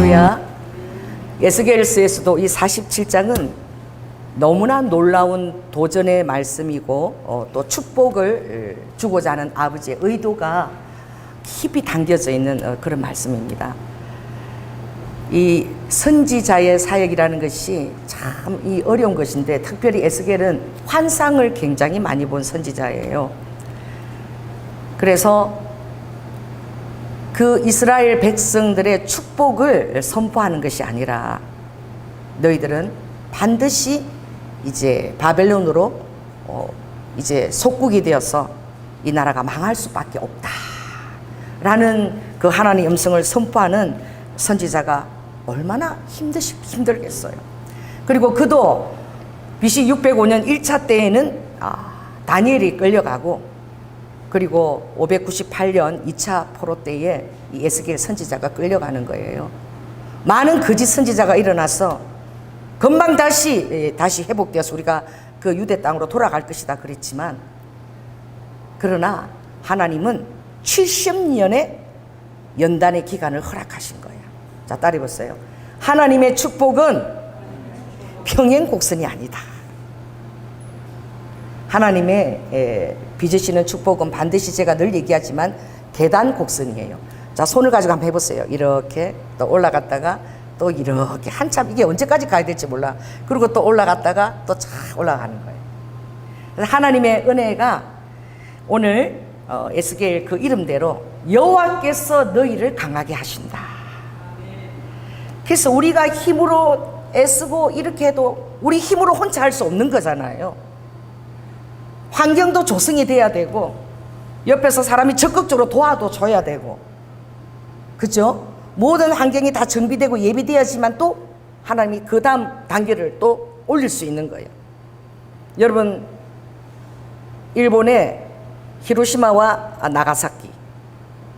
할렐루야. 에스겔서에서도 이 47장은 너무나 놀라운 도전의 말씀이고 또 축복을 주고자 하는 아버지의 의도가 깊이 담겨져 있는 그런 말씀입니다. 이 선지자의 사역이라는 것이 참 이 어려운 것인데, 특별히 에스겔은 환상을 굉장히 많이 본 선지자예요. 그래서 그 이스라엘 백성들의 축복을 선포하는 것이 아니라, 너희들은 반드시 이제 바벨론으로 이제 속국이 되어서 이 나라가 망할 수밖에 없다 라는 그 하나님의 음성을 선포하는 선지자가 얼마나 힘들겠어요. 그리고 그도 BC 605년 1차 때에는 다니엘이 끌려가고, 그리고 598년 2차 포로 때에 이 에스겔 선지자가 끌려가는 거예요. 많은 거짓 선지자가 일어나서 금방 다시 회복되어서 우리가 그 유대 땅으로 돌아갈 것이다 그랬지만, 그러나 하나님은 70년의 연단의 기간을 허락하신 거예요. 자, 따라해보세요. 하나님의 축복은 평행곡선이 아니다. 하나님의 빚으시는 축복은 반드시 제가 늘 얘기하지만 계단곡선이에요. 자, 손을 가지고 한번 해보세요. 이렇게 또 올라갔다가 또 이렇게 한참, 이게 언제까지 가야 될지 몰라. 그리고 또 올라갔다가 또 쫙 올라가는 거예요. 그래서 하나님의 은혜가 오늘 에스겔 그 이름대로 여호와께서 너희를 강하게 하신다. 그래서 우리가 힘으로 애쓰고 이렇게 해도 우리 힘으로 혼자 할 수 없는 거잖아요. 환경도 조성이 돼야 되고, 옆에서 사람이 적극적으로 도와줘야 되고, 그죠? 모든 환경이 다 정비되고 예비되어야지만 또 하나님이 그 다음 단계를 또 올릴 수 있는 거예요. 여러분, 일본의 히로시마와 나가사키,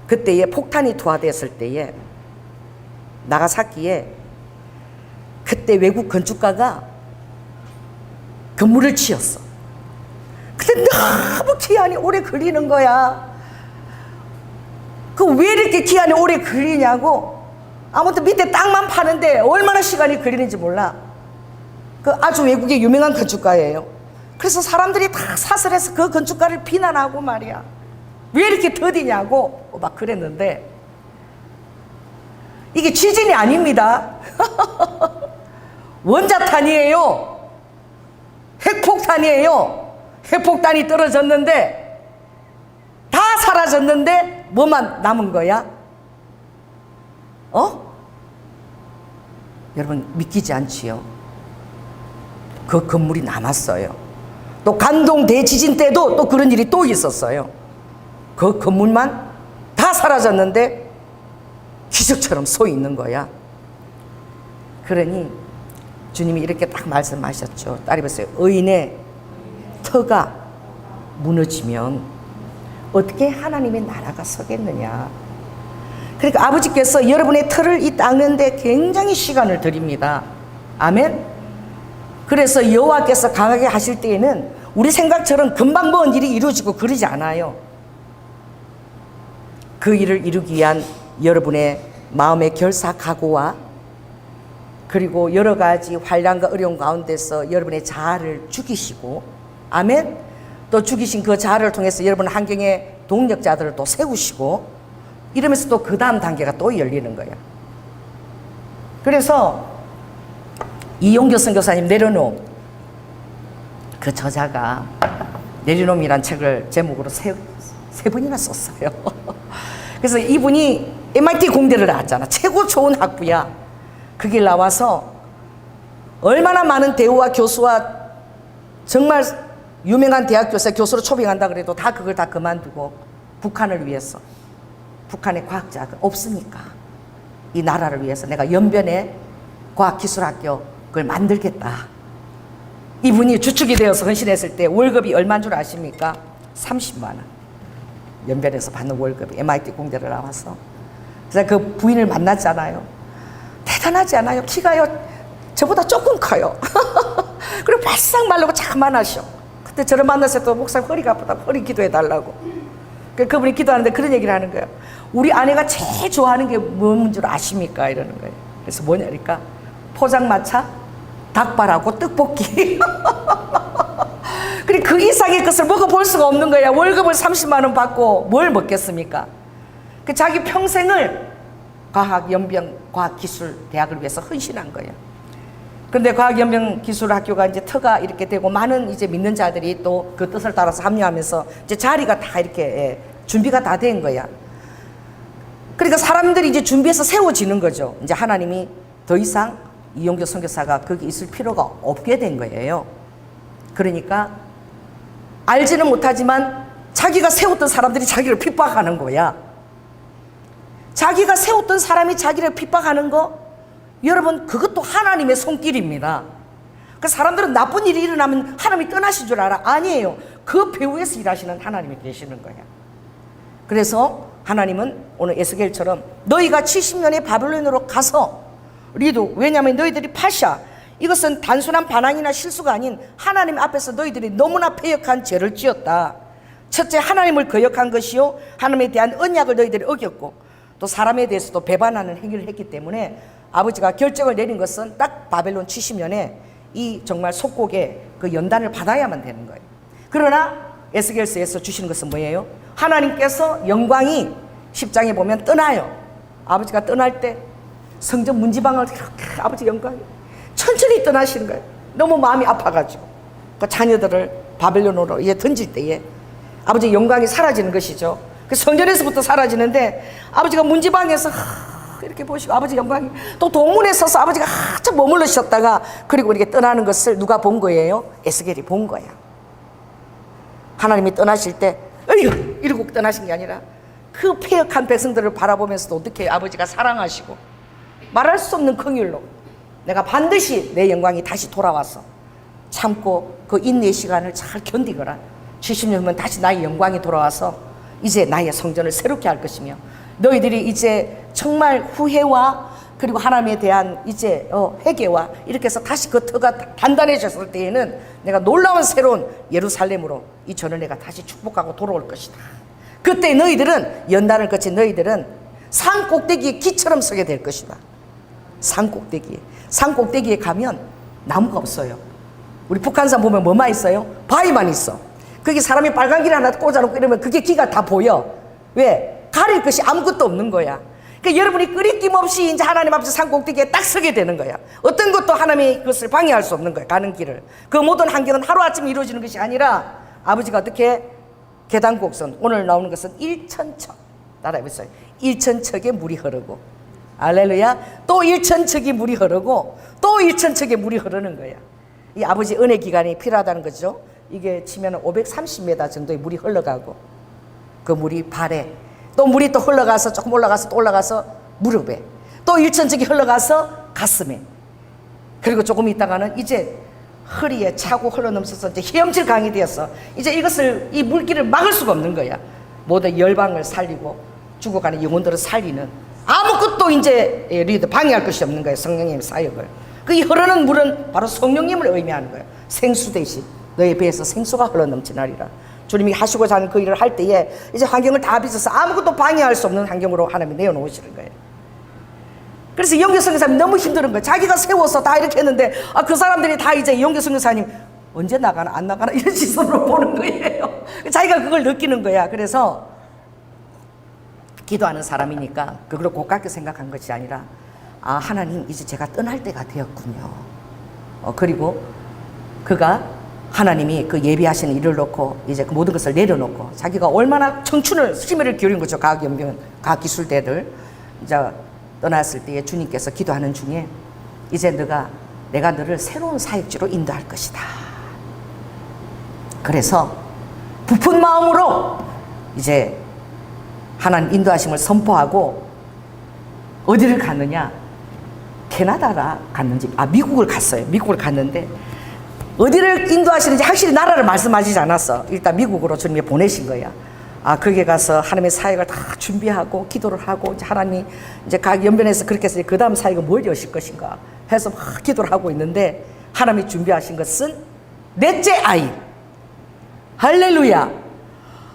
그때에 폭탄이 투하되었을 때에 나가사키에 그때 외국 건축가가 건물을 지었어. 근데 너무 기한이 오래 걸리는 거야. 그 왜 이렇게 기한이 오래 걸리냐고. 아무튼 밑에 땅만 파는데 얼마나 시간이 걸리는지 몰라. 그 아주 외국의 유명한 건축가예요. 그래서 사람들이 다 사설해서 그 건축가를 비난하고 말이야. 왜 이렇게 더디냐고 막 그랬는데, 이게 지진이 아닙니다. 원자탄이에요. 핵폭탄이에요. 핵폭탄이 떨어졌는데 다 사라졌는데 뭐만 남은 거야? 여러분, 믿기지 않지요? 그 건물이 남았어요. 또 관동 대지진 때도 또 그런 일이 또 있었어요. 그 건물만 다 사라졌는데 기적처럼 서 있는 거야. 그러니 주님이 이렇게 딱 말씀하셨죠. 따라해보세요. 의인의 터가 무너지면 어떻게 하나님의 나라가 서겠느냐. 그러니까 아버지께서 여러분의 터를 닦는데 굉장히 시간을 드립니다. 아멘. 그래서 여호와께서 강하게 하실 때에는 우리 생각처럼 금방 먼 일이 이루어지고 그러지 않아요. 그 일을 이루기 위한 여러분의 마음의 결사 각오와, 그리고 여러 가지 환난과 어려움 가운데서 여러분의 자아를 죽이시고, 아멘. 또 죽이신 그 자아를 통해서 여러분 환경의 동력자들을 또 세우시고, 이러면서 또 그 다음 단계가 또 열리는 거예요. 그래서 이용교 선교사님 내려놓음, 그 저자가 내려놓음이란 책을 제목으로 세 번이나 썼어요. 그래서 이분이 MIT 공대를 나왔잖아. 최고 좋은 학부야. 그 길 나와서 얼마나 많은 대우와 교수와 정말 유명한 대학 교수와 교수로 초빙한다 그래도 다 그걸 다 그만두고 북한을 위해서, 북한의 과학자가 없으니까 이 나라를 위해서 내가 연변에 과학기술학교 그걸 만들겠다. 이분이 주축이 되어서 헌신했을 때 월급이 얼마인 줄 아십니까? 30만 원. 연변에서 받는 월급이. MIT 공대를 나와서. 그래서 그 부인을 만났잖아요. 대단하지 않아요? 키가요 저보다 조금 커요. 그리고 바싹 말르고 자만하셔. 그때 저를 만났을 때 목사님 허리가 아프다, 허리 기도해달라고. 그분이 기도하는데 그런 얘기를 하는 거예요. 우리 아내가 제일 좋아하는 게 뭔 줄 아십니까? 이러는 거예요. 그래서 뭐냐니까 포장마차, 닭발하고 떡볶이. 그리고 그 이상의 것을 먹어볼 수가 없는 거야. 월급을 30만 원 받고 뭘 먹겠습니까? 그 자기 평생을 과학연병과학기술대학을 위해서 헌신한 거예요. 그런데 과학연병기술학교가 이제 터가 이렇게 되고 많은 이제 믿는 자들이 또 그 뜻을 따라서 합류하면서 이제 자리가 다 이렇게 준비가 다 된 거야. 그러니까 사람들이 이제 준비해서 세워지는 거죠. 이제 하나님이 더 이상 이용교 선교사가 거기 있을 필요가 없게 된 거예요. 그러니까 알지는 못하지만 자기가 세웠던 사람들이 자기를 핍박하는 거야. 자기가 세웠던 사람이 자기를 핍박하는 거, 여러분 그것도 하나님의 손길입니다. 그 사람들은 나쁜 일이 일어나면 하나님이 떠나신 줄 알아. 아니에요. 그 배후에서 일하시는 하나님이 계시는 거야. 그래서 하나님은 오늘 에스겔처럼 너희가 70년의 바벨론으로 가서 리도, 왜냐하면 너희들이 파샤, 이것은 단순한 반항이나 실수가 아닌 하나님 앞에서 너희들이 너무나 패역한 죄를 지었다. 첫째, 하나님을 거역한 것이요, 하나님에 대한 언약을 너희들이 어겼고 또 사람에 대해서도 배반하는 행위를 했기 때문에 아버지가 결정을 내린 것은 딱 바벨론 70년에 이 정말 속곡의 그 연단을 받아야만 되는 거예요. 그러나 에스겔서에서 주시는 것은 뭐예요? 하나님께서 영광이 10장에 보면 떠나요. 아버지가 떠날 때 성전 문지방을 이렇게 아버지 영광이 천천히 떠나시는 거예요. 너무 마음이 아파가지고 그 자녀들을 바벨론으로 이제 던질 때에 아버지 영광이 사라지는 것이죠. 그 성전에서부터 사라지는데 아버지가 문지방에서 이렇게 보시고 아버지 영광이 또 동문에 서서 아버지가 한참 머물러셨다가 그리고 이렇게 떠나는 것을 누가 본 거예요? 에스겔이 본 거야. 하나님이 떠나실 때 어휴 이러고 떠나신 게 아니라 그 패역한 백성들을 바라보면서도 어떻게 아버지가 사랑하시고 말할 수 없는 긍휼로 내가 반드시 내 영광이 다시 돌아와서 참고 그 인내의 시간을 잘 견디거라. 70년이면 다시 나의 영광이 돌아와서 이제 나의 성전을 새롭게 할 것이며 너희들이 이제 정말 후회와 그리고 하나님에 대한 이제 회개와 이렇게 해서 다시 그 터가 단단해졌을 때에는 내가 놀라운 새로운 예루살렘으로 이 전을 내가 다시 축복하고 돌아올 것이다. 그때 너희들은 연단을 거친 너희들은 산 꼭대기에 기처럼 서게 될 것이다. 산 꼭대기에 가면 나무가 없어요. 우리 북한산 보면 뭐만 있어요? 바위만 있어. 거기 사람이 빨간 길 하나 꽂아놓고 이러면 그게 기가 다 보여. 왜? 가릴 것이 아무것도 없는 거야. 그러니까 여러분이 끄리낌 없이 이제 하나님 앞에서 산 꼭대기에 딱 서게 되는 거야. 어떤 것도 하나님이 그것을 방해할 수 없는 거야. 가는 길을. 그 모든 환경은 하루아침에 이루어지는 것이 아니라 아버지가 어떻게 계단곡선, 오늘 나오는 것은 1천척 따라해보세요. 1천척의 물이 흐르고 알렐루야. 또 1천척이 물이 흐르고 또 1천척의 물이 흐르는 거야. 이 아버지 은혜 기간이 필요하다는 거죠. 이게 치면 530m 정도의 물이 흘러가고 그 물이 발에 또 물이 또 흘러가서 조금 올라가서 또 올라가서 무릎에 또 1천척이 흘러가서 가슴에 그리고 조금 있다가는 이제 허리에 차고 흘러넘쳐서 이제 헤엄칠 강이 되어서 이제 이것을 이 물길을 막을 수가 없는 거야. 모두 열방을 살리고 죽어가는 영혼들을 살리는 아무것도 이제 리더 방해할 것이 없는 거예요. 성령님의 사역을. 그 이 흐르는 물은 바로 성령님을 의미하는 거예요. 생수 대신 너의 배에서 생수가 흘러넘치나리라. 주님이 하시고자 하는 그 일을 할 때에 이제 환경을 다 빚어서 아무것도 방해할 수 없는 환경으로 하나님이 내어놓으시는 거예요. 그래서 이용교 선교사님 너무 힘든 거예요. 자기가 세워서 다 이렇게 했는데 그 사람들이 다 이제 이용교 선교사님 언제 나가나 안 나가나 이런 시선으로 보는 거예요. 자기가 그걸 느끼는 거야. 그래서 기도하는 사람이니까 그걸 고깝게 생각한 것이 아니라 아 하나님 이제 제가 떠날 때가 되었군요. 그리고 그가 하나님이 그 예비하시는 일을 놓고 이제 그 모든 것을 내려놓고 자기가 얼마나 청춘을 심혈을 기울인 거죠. 과학연병, 과학기술대들 이제 떠났을 때에 주님께서 기도하는 중에 이제 내가 너를 새로운 사역지로 인도할 것이다. 그래서 부푼 마음으로 이제 하나님 인도하심을 선포하고 어디를 갔느냐? 캐나다가 갔는지 미국을 갔어요. 미국을 갔는데 어디를 인도하시는지 확실히 나라를 말씀하시지 않았어. 일단 미국으로 주님이 보내신 거야. 거기에 가서 하나님의 사역을 다 준비하고 기도를 하고 이제 하나님이 이제 각 연변에서 그렇게 해서 그 다음 사역을 뭘 여실 것인가 해서 막 기도를 하고 있는데 하나님이 준비하신 것은 넷째 아이. 할렐루야.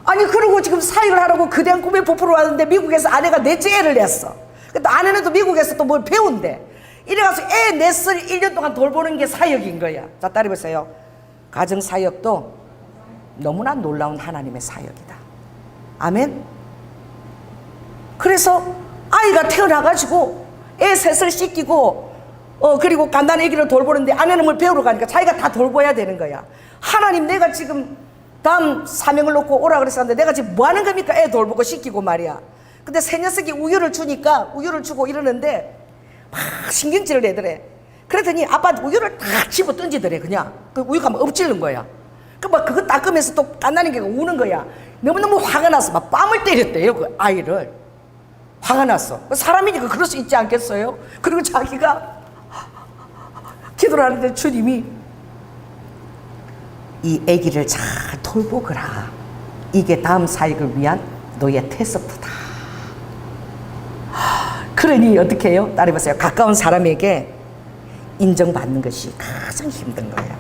아니 그러고 지금 사역을 하라고 거대한 꿈에 부풀어 왔는데 미국에서 아내가 넷째 애를 낳았어. 근데 아내는 또 미국에서 또 뭘 배운대. 이래가서 애 넷을 1년 동안 돌보는 게 사역인 거야. 자, 따라해보세요. 가정 사역도 너무나 놀라운 하나님의 사역이다. 아멘. 그래서 아이가 태어나가지고 애 셋을 씻기고 그리고 간단한 애기를 돌보는데 아내는 뭘 배우러 가니까 자기가 다 돌봐야 되는 거야. 하나님, 내가 지금 다음 사명을 놓고 오라 그랬었는데 내가 지금 뭐 하는 겁니까? 애 돌보고 씻기고 말이야. 근데 새 녀석이 우유를 주니까 우유를 주고 이러는데 막 신경질을 내더래. 그랬더니 아빠한테 우유를 딱 집어 던지더래. 그냥 그 우유가 막 엎질른 거야. 그 막 그거 닦으면서 또 깐나는 게 우는 거야. 너무너무 화가 나서 막 뺨을 때렸대요, 그 아이를. 화가 났어. 사람이니까 그럴 수 있지 않겠어요? 그리고 자기가 기도를 하는데 주님이 이 아기를 잘 돌보거라. 이게 다음 사역을 위한 너의 테스트다. 그러니 어떻게 해요? 따라해보세요. 가까운 사람에게 인정받는 것이 가장 힘든 거예요.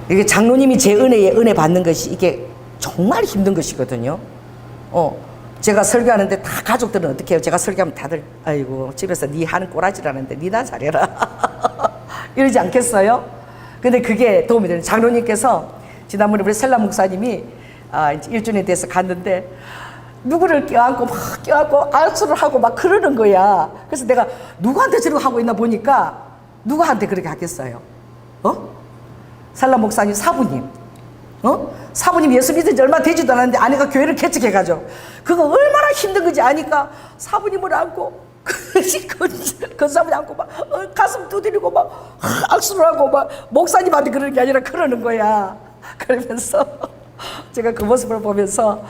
이게 장로님이 제 은혜에 은혜 받는 것이 이게 정말 힘든 것이거든요. 제가 설교하는데 다 가족들은 어떻게 해요? 제가 설교하면 다들 아이고 집에서 니 하는 꼬라지라는데 니나 잘해라 이러지 않겠어요? 근데 그게 도움이 되는. 장로님께서 지난번에 우리 셀라 목사님이 1주년에 대해서 갔는데 누구를 껴안고 막 껴안고 안수를 하고 막 그러는 거야. 그래서 내가 누구한테 저렇게 하고 있나 보니까 누구한테 그렇게 하겠어요? 셀라 목사님 사부님. 사부님 예수 믿은 지 얼마 되지도 않았는데 아내가 교회를 개척해가지고 그거 얼마나 힘든 건지 아니까 사부님을 안고 그 사부님 안고 막 가슴 두드리고 막 악수를 하고 막 목사님한테 그러는 게 아니라 그러는 거야. 그러면서 제가 그 모습을 보면서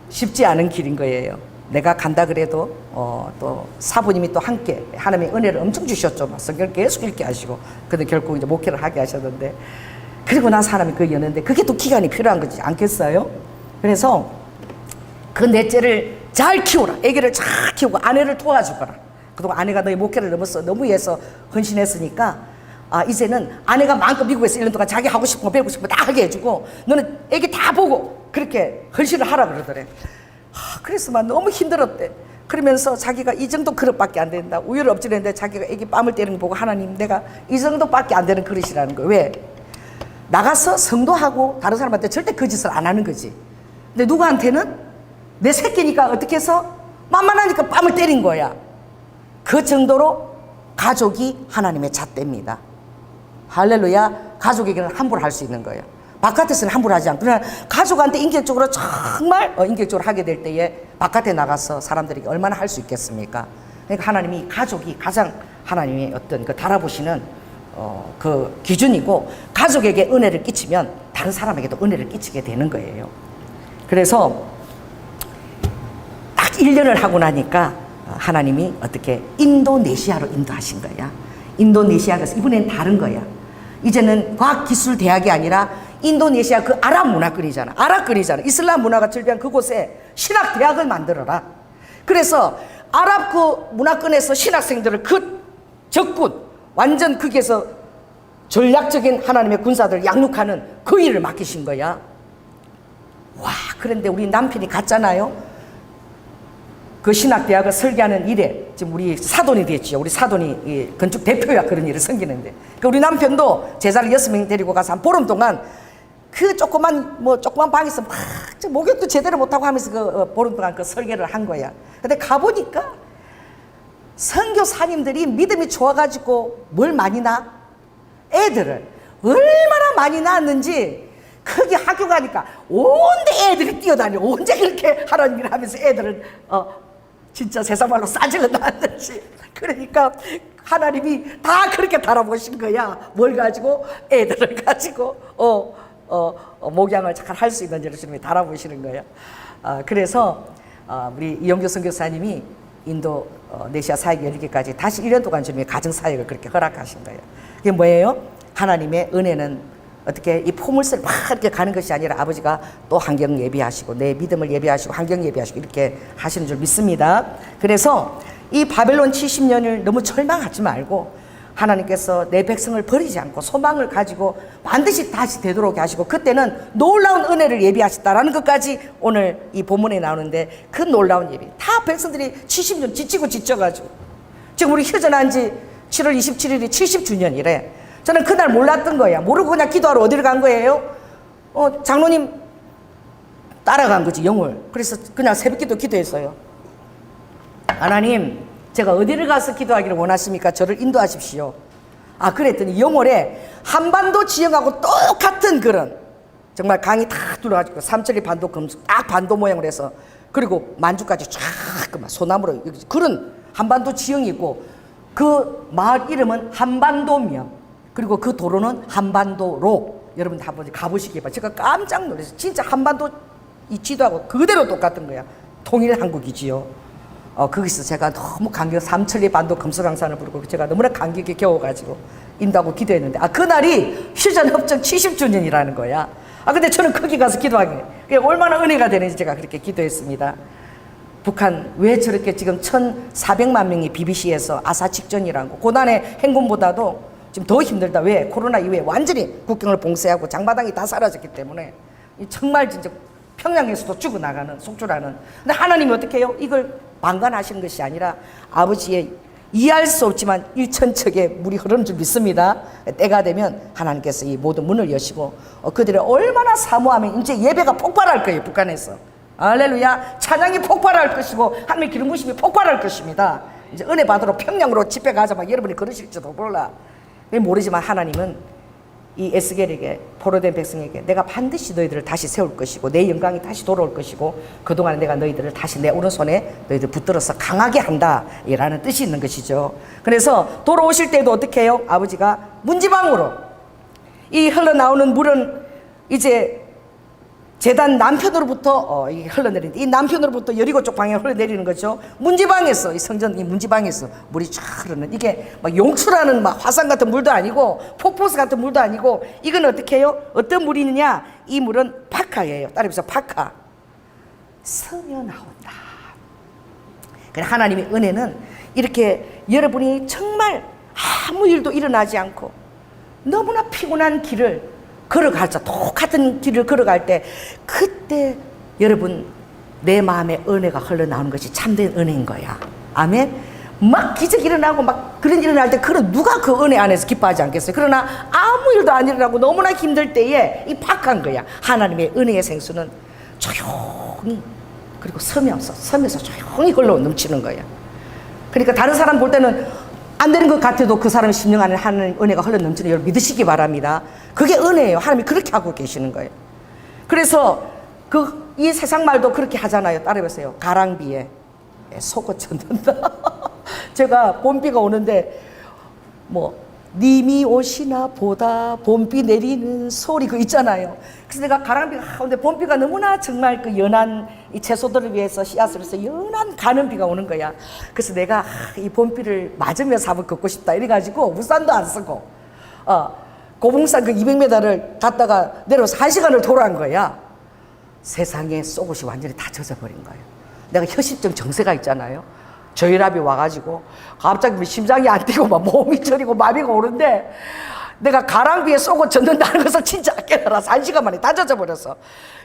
쉽지 않은 길인 거예요. 내가 간다 그래도 또 사부님이 또 함께 하나님의 은혜를 엄청 주셨죠. 성경을 계속 읽게 하시고 근데 결국 이제 목회를 하게 하셨는데 그리고 난 사람이 그 여는데 그게 또 기간이 필요한 거지 않겠어요? 그래서 그 넷째를 잘 키워라. 아기를 잘 키우고 아내를 도와주거라. 그동안 아내가 너희 목회를 너무 위해서 헌신했으니까 이제는 아내가 마음껏 미국에서 1년 동안 자기 하고 싶은 거 배우고 싶은 거 다 하게 해주고 너는 아기 다 보고 그렇게 헌신을 하라 그러더래. 그래서 막 너무 힘들었대. 그러면서 자기가 이 정도 그릇밖에 안 된다. 우유를 엎지르는데 자기가 아기 뺨을 때리는 거 보고 하나님 내가 이 정도밖에 안 되는 그릇이라는 거예요. 왜? 나가서 성도하고 다른 사람한테 절대 그 짓을 안 하는 거지. 근데 누구한테는 내 새끼니까 어떻게 해서 만만하니까 뺨을 때린 거야. 그 정도로 가족이 하나님의 잣대입니다. 할렐루야. 가족에게는 함부로 할 수 있는 거예요. 바깥에서는 함부로 하지 않고 그러나 가족한테 인격적으로 정말 인격적으로 하게 될 때에 바깥에 나가서 사람들에게 얼마나 할 수 있겠습니까? 그러니까 하나님이 가족이 가장 하나님의 어떤 그 달아보시는 그 기준이고 가족에게 은혜를 끼치면 다른 사람에게도 은혜를 끼치게 되는 거예요. 그래서 딱 1년을 하고 나니까 하나님이 어떻게 인도네시아로 인도하신 거야. 인도네시아가 이번엔 다른 거야. 이제는 과학기술대학이 아니라 인도네시아 그 아랍 문화권이잖아. 아랍권이잖아. 이슬람 문화가 절대한 그곳에 신학대학을 만들어라. 그래서 아랍 그 문화권에서 신학생들을 그 적군 완전 거기에서 전략적인 하나님의 군사들을 양육하는 그 일을 맡기신 거야. 와, 그런데 우리 남편이 갔잖아요. 그 신학대학을 설계하는 일에 지금 우리 사돈이 됐죠. 우리 사돈이 건축 대표야. 그런 일을 섬기는데 우리 남편도 제자를 6명 데리고 가서 한 보름 동안 그 조그만 방에서 막 목욕도 제대로 못하고 하면서 그 보름 동안 그 설계를 한 거야. 근데 가보니까 선교사님들이 믿음이 좋아가지고 뭘 많이 낳아? 애들을 얼마나 많이 낳았는지 거기 학교 가니까 온데 애들이 뛰어다녀. 언제 그렇게 하라는 일을 하면서 애들을 진짜 세상 말로 싸질러 낳았는지. 그러니까 하나님이 다 그렇게 달아보신 거야. 뭘 가지고? 애들을 가지고 목양을 잘 할 수 있는 일을 주님이 달아보시는 거야. 그래서 우리 이영교 선교사님이 인도네시아 사역 열리기까지 다시 1년 동안 주님이 가정 사역을 그렇게 허락하신 거예요. 그게 뭐예요? 하나님의 은혜는 어떻게 이 포물선을 막 이렇게 가는 것이 아니라 아버지가 또 환경 예비하시고 내 믿음을 예비하시고 환경 예비하시고 이렇게 하시는 줄 믿습니다. 그래서 이 바벨론 70년을 너무 절망하지 말고 하나님께서 내 백성을 버리지 않고 소망을 가지고 반드시 다시 되돌아오게 하시고 그때는 놀라운 은혜를 예비하셨다라는 것까지 오늘 이 본문에 나오는데 그 놀라운 예비 다 백성들이 70년 지치고 지쳐가지고 지금 우리 휴전한 지 7월 27일이 70주년이래. 저는 그날 몰랐던 거야. 모르고 그냥 기도하러 어디를 간 거예요? 장로님 따라간 거지, 영월. 그래서 그냥 새벽기도 기도했어요. 하나님, 제가 어디를 가서 기도하기를 원하십니까? 저를 인도하십시오. 그랬더니 영월에 한반도 지형하고 똑같은 그런 정말 강이 다 둘러가지고 삼천리 반도 금속 딱 반도 모양으로 해서 그리고 만주까지 쫙 소나무로 그런 한반도 지형이 있고 그 마을 이름은 한반도며 그리고 그 도로는 한반도로 여러분 한번 가보시기 바랍니다. 제가 깜짝 놀랐어요. 진짜 한반도 이 지도하고 그대로 똑같은 거야. 통일 한국이지요. 거기서 제가 너무 감격, 삼천리 반도 금수강산을 부르고 제가 너무나 감격에 겨워가지고 인도하고 기도했는데 그날이 휴전협정 70주년이라는 거야. 근데 저는 거기 가서 기도하게 얼마나 은혜가 되는지 제가 그렇게 기도했습니다. 북한 왜 저렇게 지금 1,400만 명이 BBC에서 아사 직전이라고 고난의 행군보다도 지금 더 힘들다. 왜? 코로나 이후에 완전히 국경을 봉쇄하고 장마당이 다 사라졌기 때문에 정말 진짜 평양에서도 죽어나가는 속주라는. 근데 하나님이 어떻게 해요? 이걸 방관하시는 것이 아니라 아버지의 이해할 수 없지만 일천척의 물이 흐르는 줄 믿습니다. 때가 되면 하나님께서 이 모든 문을 여시고 그들이 얼마나 사모하면 이제 예배가 폭발할 거예요. 북한에서 할렐루야. 찬양이 폭발할 것이고 하나님의 기름 부심이 폭발할 것입니다. 이제 은혜 받으러 평양으로 집회 가자 막 여러분이 그러실지도 몰라. 모르지만 하나님은 이 에스겔에게 포로된 백성에게 내가 반드시 너희들을 다시 세울 것이고 내 영광이 다시 돌아올 것이고 그동안 내가 너희들을 다시 내 오른손에 너희들 붙들어서 강하게 한다 라는 뜻이 있는 것이죠. 그래서 돌아오실 때도 어떻게 해요? 아버지가 문지방으로 이 흘러나오는 물은 이제 제단 남편으로부터 흘러내리는데 이 남편으로부터 여리고 쪽 방향에 흘러내리는 거죠. 문지방에서 이 성전 이 문지방에서 물이 쫙 흐르는 이게 막 용출하는 막 화산 같은 물도 아니고 폭포수 같은 물도 아니고 이건 어떻게 해요? 어떤 물이 있느냐? 이 물은 파카예요. 따라해서 파카. 스며 나온다. 그래 하나님의 은혜는 이렇게 여러분이 정말 아무 일도 일어나지 않고 너무나 피곤한 길을 걸어갈 때 똑같은 길을 걸어갈 때 그때 여러분 내 마음에 은혜가 흘러나오는 것이 참된 은혜인 거야. 아멘. 막 기적이 일어나고 막 그런 일이 일어날 때 그런 누가 그 은혜 안에서 기뻐하지 않겠어요? 그러나 아무 일도 안 일어나고 너무나 힘들 때에 이 팍한 거야. 하나님의 은혜의 생수는 조용히 그리고 섬에서 조용히 흘러 넘치는 거야. 그러니까 다른 사람 볼 때는 안 되는 것 같아도 그 사람의 심령 안에 하나님 은혜가 흘러 넘치는 여러분 믿으시기 바랍니다. 그게 은혜예요. 하나님이 그렇게 하고 계시는 거예요. 그래서 이 세상 말도 그렇게 하잖아요. 따라해보세요. 가랑비에 속옷 젖는다. 제가 봄비가 오는데 님이 오시나 보다 봄비 내리는 소리 그 있잖아요. 그래서 내가 가랑비가 근데 봄비가 너무나 정말 그 연한 이 채소들을 위해서 씨앗을 해서 연한 가는 비가 오는 거야. 그래서 내가 이 봄비를 맞으면서 한번 걷고 싶다 이래가지고 우산도 안 쓰고 고봉산 그 200m를 갔다가 내려와서 1시간을 돌아온 거야. 세상에 속옷이 완전히 다 젖어버린 거예요. 내가 혈십증 정세가 있잖아요. 저혈압이 와가지고 갑자기 심장이 안 뛰고 막 몸이 저리고 마비가 오는데 내가 가랑비에 속옷 젖는다는 것을 진짜 깨달아서 1시간 만에 다 젖어버렸어.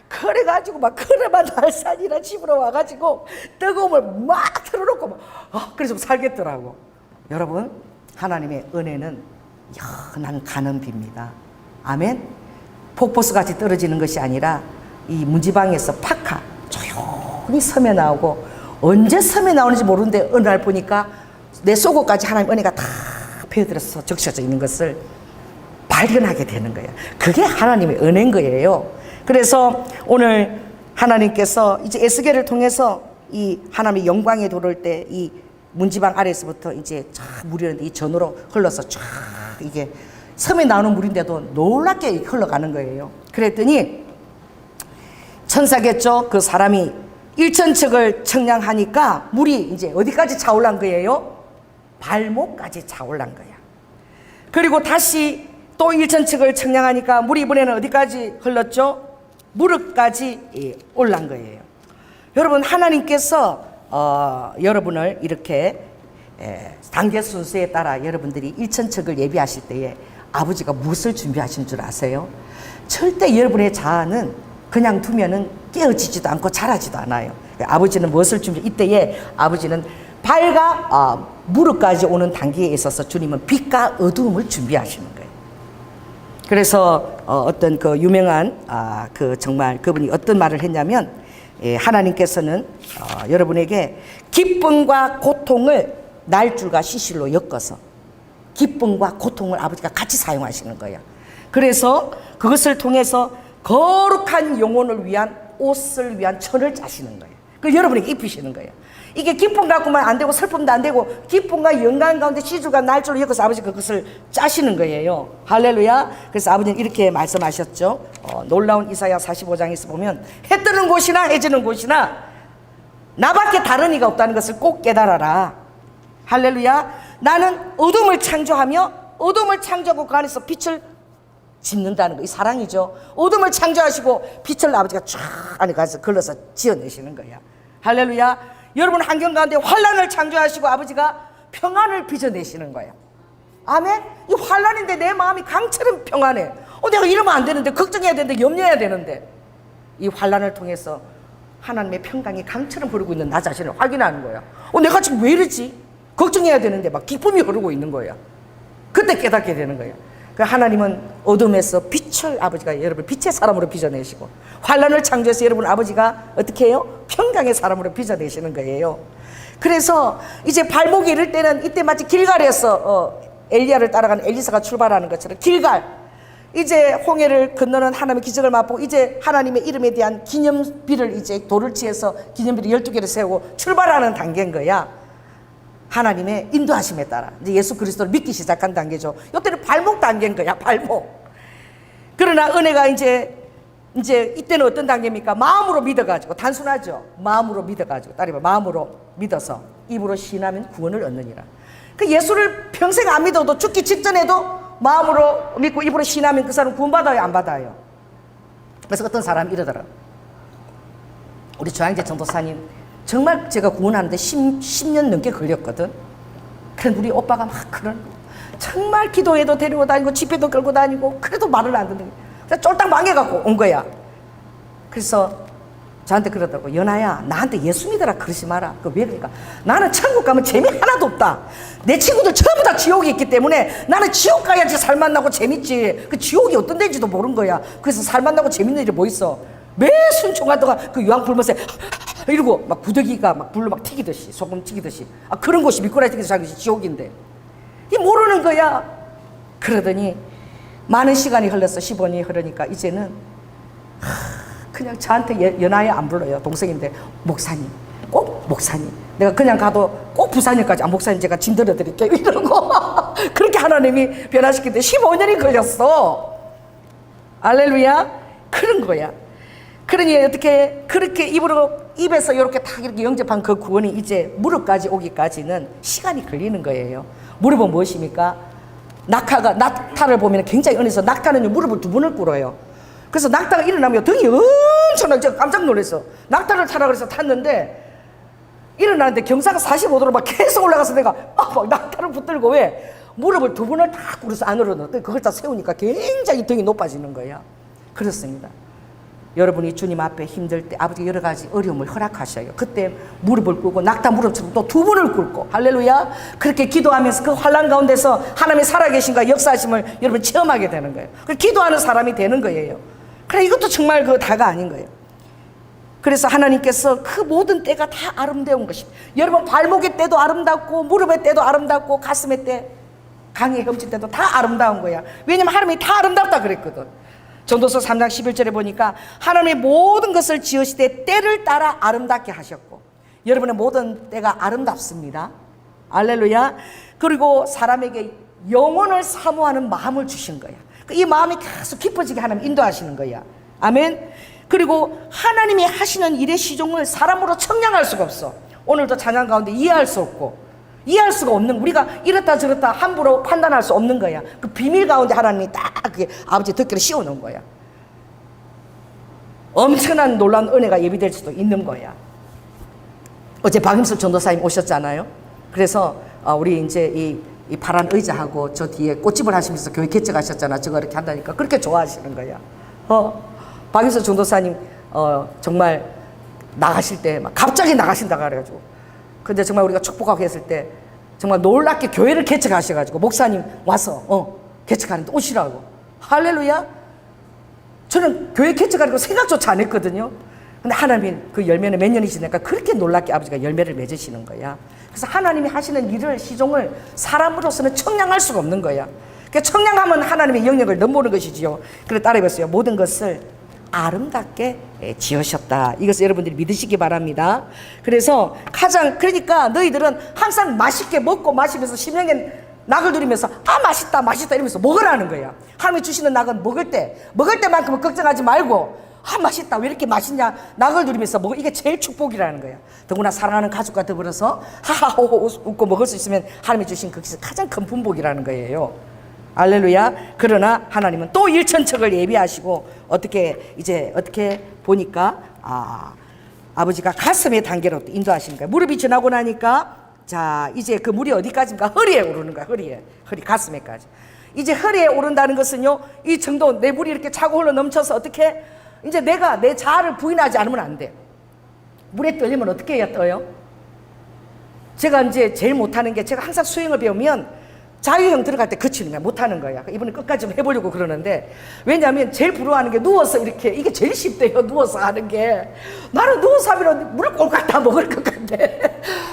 그래가지고 막 그래만 날산이나 집으로 와가지고 뜨거움을 막 틀어놓고 그래서 살겠더라고. 여러분 하나님의 은혜는 연한 가는 비입니다. 아멘. 폭포수같이 떨어지는 것이 아니라 이 문지방에서 파카 조용히 섬에 나오고 언제 섬에 나오는지 모르는데 어느 날 보니까 내 속옷까지 하나님 은혜가 다 베어들어서 적셔져 있는 것을 발견하게 되는 거예요. 그게 하나님의 은혜인 거예요. 그래서 오늘 하나님께서 이제 에스겔을 통해서 이 하나님의 영광에 도를 때 이 문지방 아래에서부터 이제 쫙 물이 흐르는데 이 전으로 흘러서 쫙 이게 섬에 나오는 물인데도 놀랍게 흘러가는 거예요. 그랬더니 천사겠죠. 그 사람이 일천척을 청량하니까 물이 이제 어디까지 차올란 거예요? 발목까지 차올란 거야. 그리고 다시 또 일천척을 청량하니까 물이 이번에는 어디까지 흘렀죠? 무릎까지 올란 거예요. 여러분 하나님께서 여러분을 이렇게 단계 순서에 따라 여러분들이 일천척을 예비하실 때에 아버지가 무엇을 준비하시는 줄 아세요? 절대 여러분의 자아는 그냥 두면은 깨어지지도 않고 자라지도 않아요. 아버지는 무엇을 이때에 아버지는 발과 무릎까지 오는 단계에 있어서 주님은 빛과 어두움을 준비하시는 거예요. 그래서 어떤 그 유명한 그 정말 그분이 어떤 말을 했냐면, 하나님께서는 여러분에게 기쁨과 고통을 날줄과 시실로 엮어서 기쁨과 고통을 아버지가 같이 사용하시는 거예요. 그래서 그것을 통해서 거룩한 영혼을 위한 옷을 위한 천을 짜시는 거예요. 그걸 여러분에게 입히시는 거예요. 이게 기쁨 갖고만 안 되고 슬픔도 안 되고 기쁨과 영광 가운데 시줄과 날줄로 엮어서 아버지가 그것을 짜시는 거예요. 할렐루야. 그래서 아버지는 이렇게 말씀하셨죠. 놀라운 이사야 45장에서 보면 해 뜨는 곳이나 해 지는 곳이나 나밖에 다른 이가 없다는 것을 꼭 깨달아라. 할렐루야. 나는 어둠을 창조하며 어둠을 창조하고 그 안에서 빛을 짓는다는 거, 이 사랑이죠. 어둠을 창조하시고 빛을 아버지가 쫙 안에 가서 걸러서 지어내시는 거야. 할렐루야. 여러분 환경 가운데 환란을 창조하시고 아버지가 평안을 빚어내시는 거야. 아멘. 이 환란인데 내 마음이 강처럼 평안해. 내가 이러면 안 되는데, 걱정해야 되는데, 염려해야 되는데, 이 환란을 통해서 하나님의 평강이 강처럼 흐르고 있는 나 자신을 확인하는 거야. 내가 지금 왜 이러지? 걱정해야 되는데 막 기쁨이 흐르고 있는 거야. 그때 깨닫게 되는 거야. 하나님은 어둠에서 빛을 아버지가 여러분 빛의 사람으로 빚어내시고 환란을 창조해서 여러분 아버지가 어떻게 해요? 평강의 사람으로 빚어내시는 거예요. 그래서 이제 발목이 이를 때는 이때 마치 길갈에서 엘리야를 따라가는 엘리사가 출발하는 것처럼 길갈, 이제 홍해를 건너는 하나님의 기적을 맛보고 이제 하나님의 이름에 대한 기념비를 이제 돌을 치해서 기념비를 12개를 세우고 출발하는 단계인 거야. 하나님의 인도하심에 따라 이제 예수 그리스도를 믿기 시작한 단계죠. 이때는 발목 단계인 거야, 발목. 그러나 은혜가 이제 이때는 어떤 단계입니까? 마음으로 믿어가지고, 단순하죠. 마음으로 믿어가지고, 딸이 마음으로 믿어서 입으로 시인하면 구원을 얻느니라. 그 예수를 평생 안 믿어도 죽기 직전에도 마음으로 믿고 입으로 시인하면 그 사람 구원받아요, 안 받아요? 그래서 어떤 사람이 이러더라. 우리 조양재 전도사님 정말 제가 구원하는데 10년 넘게 걸렸거든. 그런데 우리 오빠가 막 그런 정말 기도회도 데리고 다니고 집회도 끌고 다니고 그래도 말을 안 듣는 거야. 쫄딱 망해갖고 온 거야. 그래서 저한테 그러더라고. 연아야, 나한테 예수 믿어라 그러지 마라. 왜 그러니까? 나는 천국 가면 재미 하나도 없다. 내 친구들 전부 다 지옥에 있기 때문에 나는 지옥 가야지 살맛나고 재밌지. 그 지옥이 어떤 데인지도 모르는 거야. 그래서 살맛나고 재밌는 일이 뭐 있어? 매 순종한 동안 그 유황 불면서 이러고 막 구더기가 막 불로 막 튀기듯이, 소금 튀기듯이, 그런 곳이 미꾸라지 튀기듯이 하는 것이 지옥인데 이 모르는 거야. 그러더니 많은 시간이 흘렀어. 15년이 흐르니까 이제는 그냥 저한테 연하에 안 불러요. 동생인데 목사님, 꼭 목사님, 내가 그냥 가도 꼭 부산역까지 목사님 제가 짐 들어드릴게요 이러고 그렇게 하나님이 변화시키는데 15년이 걸렸어. 할렐루야. 그런 거야. 그러니 어떻게 그렇게 입에서 이렇게 딱 이렇게 영접한 그 구원이 이제 무릎까지 오기까지는 시간이 걸리는 거예요. 무릎은 무엇입니까? 낙타를 보면 굉장히 은혜서 낙타는 무릎을 2번을 꿇어요. 그래서 낙타가 일어나면 등이 엄청나게 제가 깜짝 놀랐어. 낙타를 타라 그래서 탔는데 일어나는데 경사가 45도로 막 계속 올라가서 내가 막 낙타를 붙들고 왜 무릎을 2번을 다 꿇어서 안으로 넣었더니 그걸 다 세우니까 굉장히 등이 높아지는 거야. 그렇습니다. 여러분이 주님 앞에 힘들 때 아버지가 여러 가지 어려움을 허락하셔요. 그때 무릎을 꿇고 낙타 무릎처럼 또 2번을 꿇고, 할렐루야, 그렇게 기도하면서 그 환난 가운데서 하나님의 살아계신과 역사하심을 여러분 체험하게 되는 거예요. 기도하는 사람이 되는 거예요. 그래, 이것도 정말 그 다가 아닌 거예요. 그래서 하나님께서 그 모든 때가 다 아름다운 것입니다. 여러분 발목의 때도 아름답고 무릎의 때도 아름답고 가슴의 때, 강의 흠질 때도 다 아름다운 거야. 왜냐면 하나님이 다 아름답다 그랬거든. 전도서 3장 11절에 보니까 하나님의 모든 것을 지으시되 때를 따라 아름답게 하셨고, 여러분의 모든 때가 아름답습니다. 할렐루야. 그리고 사람에게 영혼을 사모하는 마음을 주신 거야. 이 마음이 계속 깊어지게 하나님 인도하시는 거야. 아멘. 그리고 하나님이 하시는 일의 시종을 사람으로 청량할 수가 없어. 오늘도 찬양 가운데 이해할 수 없고 이해할 수가 없는, 우리가 이렇다 저렇다 함부로 판단할 수 없는 거야. 그 비밀 가운데 하나님이 딱 그게 아버지 덮개를 씌워놓은 거야. 엄청난 놀라운 은혜가 예비될 수도 있는 거야. 어제 박임섭 전도사님 오셨잖아요. 그래서 우리 이제 이 파란 의자하고 저 뒤에 꽃집을 하시면서 교회 개척하셨잖아. 저거 이렇게 한다니까 그렇게 좋아하시는 거야. 박유서 전도사님 정말 나가실 때 막 갑자기 나가신다고 그래가지고, 근데 정말 우리가 축복하고 했을 때 정말 놀랍게 교회를 개척하셔가지고 목사님 와서 개척하는데 오시라고. 할렐루야. 저는 교회 개척하는 거 생각조차 안 했거든요. 근데 하나님이 그 열매는 몇 년이 지나니까 그렇게 놀랍게 아버지가 열매를 맺으시는 거야. 그래서 하나님이 하시는 일을, 시종을 사람으로서는 청량할 수가 없는 거야. 그러니까 청량하면 하나님의 영역을 넘보는 것이지요. 그래 따라해봤어요. 모든 것을 아름답게 지으셨다. 이것을 여러분들이 믿으시기 바랍니다. 그래서 그러니까 너희들은 항상 맛있게 먹고 마시면서 심령에 낙을 누리면서 맛있다 맛있다 이러면서 먹으라는 거야. 하나님이 주시는 낙은 먹을 때만큼은 걱정하지 말고 맛있다 왜 이렇게 맛있냐 낙을 누리면서 먹어. 이게 제일 축복이라는 거야. 더구나 사랑하는 가족과 더불어서 하하호호 웃고 먹을 수 있으면 하나님이 주신 그것이 가장 큰 분복이라는 거예요. 알렐루야. 그러나 하나님은 또 일천척을 예비하시고 어떻게 보니까 아버지가 가슴의 단계로 인도하시는 거야. 무릎이 지나고 나니까 자 이제 그 물이 어디까지인가? 허리에 오르는 거야. 허리 가슴에까지. 이제 허리에 오른다는 것은요, 이 정도 내 물이 이렇게 차고 흘러 넘쳐서 어떻게 이제 내가 내 자아를 부인하지 않으면 안 돼. 물에 떨리면 어떻게 해야 떠요? 제가 이제 제일 못하는 게, 제가 항상 수영을 배우면 자유형 들어갈 때 그치는 거야. 못하는 거야. 이번에 끝까지 좀 해보려고 그러는데, 왜냐하면 제일 부러워하는 게 누워서 이렇게, 이게 제일 쉽대요. 누워서 하는 게. 나는 누워서 하면 물을 꼴깍 다 먹을 것 같아.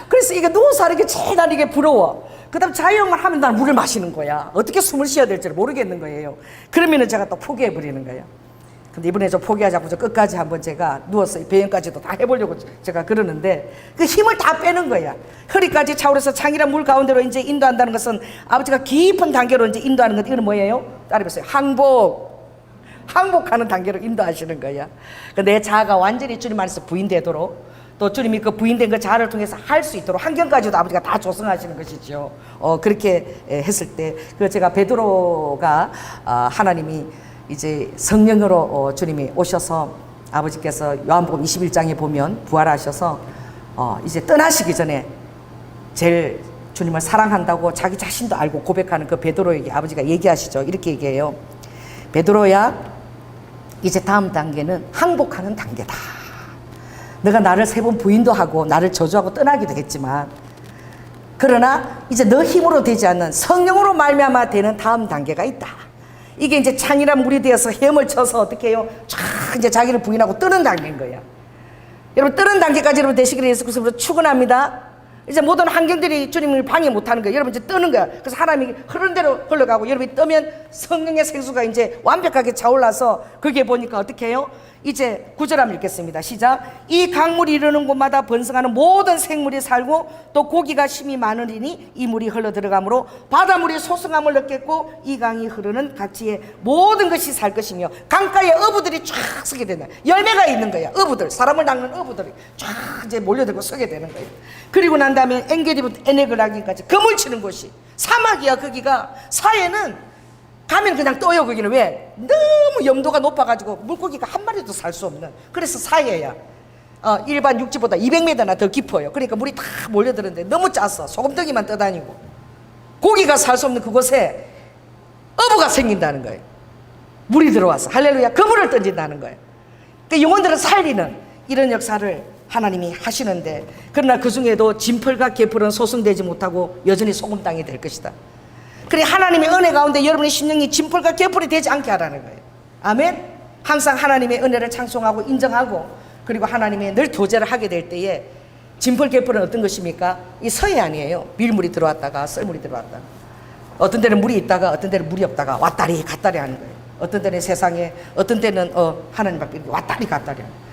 그래서 이게 누워서 하는 게 제일 난 이게 부러워. 그 다음 자유형만 하면 나는 물을 마시는 거야. 어떻게 숨을 쉬어야 될지를 모르겠는 거예요. 그러면은 제가 또 포기해버리는 거야. 근데 이번에 좀 포기하자고 저 끝까지 한번 제가 누워서 배영까지도 다 해보려고 제가 그러는데, 그 힘을 다 빼는 거야. 허리까지 차오르서 창이란 물 가운데로 이제 인도한다는 것은 아버지가 깊은 단계로 이제 인도하는 것. 이건 뭐예요? 따라해보세요. 항복하는 단계로 인도하시는 거야. 내 자아가 완전히 주님 안에서 부인되도록, 또 주님이 그 부인된 그 자아를 통해서 할 수 있도록 환경까지도 아버지가 다 조성하시는 것이죠. 그렇게 했을 때 제가 베드로가 하나님이 이제 성령으로 주님이 오셔서 아버지께서 요한복음 21장에 보면 부활하셔서 이제 떠나시기 전에 제일 주님을 사랑한다고 자기 자신도 알고 고백하는 그 베드로에게 아버지가 얘기하시죠. 이렇게 얘기해요. 베드로야, 이제 다음 단계는 항복하는 단계다. 너가 나를 3번 부인도 하고 나를 저주하고 떠나기도 했지만, 그러나 이제 너 힘으로 되지 않는 성령으로 말미암아 되는 다음 단계가 있다. 이게 이제 창이란 물이 되어서 헤엄을 쳐서 어떻게 해요? 쫙 이제 자기를 부인하고 뜨는 단계인 거야. 여러분, 뜨는 단계까지 여러분 되시기를 예수 그리스도로 축원합니다. 이제 모든 환경들이 주님을 방해 못하는 거예요. 여러분 이제 뜨는 거야. 그래서 하나님이 흐르는 대로 흘러가고, 여러분이 뜨면 성령의 생수가 이제 완벽하게 차올라서, 그게 보니까 어떻게 해요? 이제 9절 한번 읽겠습니다. 시작. 이 강물이 이르는 곳마다 번성하는 모든 생물이 살고 또 고기가 심이 많으리니 이 물이 흘러 들어가므로 바닷물이 소성함을 얻겠고 이 강이 흐르는 각지에 모든 것이 살 것이며 강가에 어부들이 쫙 서게 된다. 열매가 있는 거야. 어부들, 사람을 낚는 어부들이 쫙 이제 몰려들고 서게 되는 거예요. 그리고 난 다음에 엔게디부터 에네그라기까지 그물치는 곳이 사막이야. 거기가 사해는 가면 그냥 떠요. 거기는 왜? 너무 염도가 높아가지고 물고기가 한 마리도 살 수 없는, 그래서 사해야 일반 육지보다 200m나 더 깊어요. 그러니까 물이 다 몰려드는데 너무 짜서 소금덩이만 떠다니고 고기가 살 수 없는 그곳에 어부가 생긴다는 거예요. 물이 들어와서. 할렐루야. 그물을 던진다는 거예요. 그러니까 영혼들을 살리는 이런 역사를 하나님이 하시는데, 그러나 그 중에도 진펄과 개펄은 소성되지 못하고 여전히 소금 땅이 될 것이다. 그래, 하나님의 은혜 가운데 여러분의 심령이 진펄과 개펄이 되지 않게 하라는 거예요. 아멘. 항상 하나님의 은혜를 찬송하고 인정하고, 그리고 하나님의 늘 교제를 하게 될 때에 진펄 개펄은 어떤 것입니까? 이 서해 아니에요. 밀물이 들어왔다가 썰물이 들어왔다가, 어떤 때는 물이 있다가 어떤 때는 물이 없다가 왔다리 갔다리 하는 거예요. 어떤 때는 세상에, 어떤 때는 하나님 앞에 왔다리 갔다리 하는 거예요.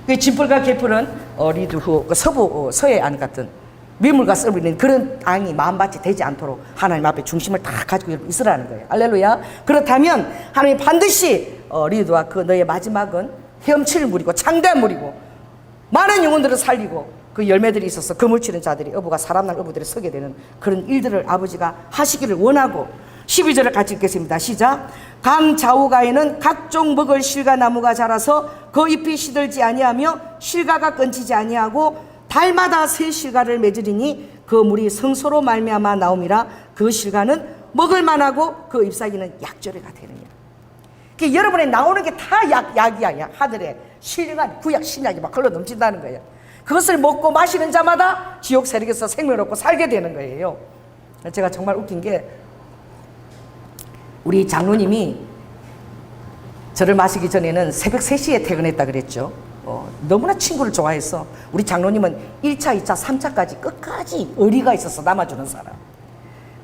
그 진펄과 개펄은 리드후 서부 서해 안 같은 밀물과 썰물이 있는 그런 땅이 마음밭이 되지 않도록 하나님 앞에 중심을 다 가지고 있으라는 거예요. 할렐루야. 그렇다면 하나님이 반드시 리드와 그 너의 마지막은 헤엄칠 물이고 창대한 물이고 많은 영혼들을 살리고 그 열매들이 있어서 그물치는 자들이, 어부가 사람날 어부들이 서게 되는 그런 일들을 아버지가 하시기를 원하고, 12절을 같이 읽겠습니다. 시작. 강 좌우가에는 각종 먹을 실과나무가 자라서 그 잎이 시들지 아니하며 실과가 끊지지 아니하고 달마다 새 실과를 맺으리니 그 물이 성소로 말미암아 나옴이라. 그 실과는 먹을 만하고 그 잎사귀는 약조례가 되느니라. 그러니까 여러분의 나오는 게 다 약이야. 하늘에 실과 구약 신약이 막 흘러 넘친다는 거예요. 그것을 먹고 마시는 자마다 지옥 세력에서 생명을 얻고 살게 되는 거예요. 제가 정말 웃긴 게, 우리 장로님이 저를 마시기 전에는 새벽 3시에 퇴근했다 그랬죠. 너무나 친구를 좋아해서 우리 장로님은 1차, 2차, 3차까지 끝까지 의리가 있어서 남아주는 사람.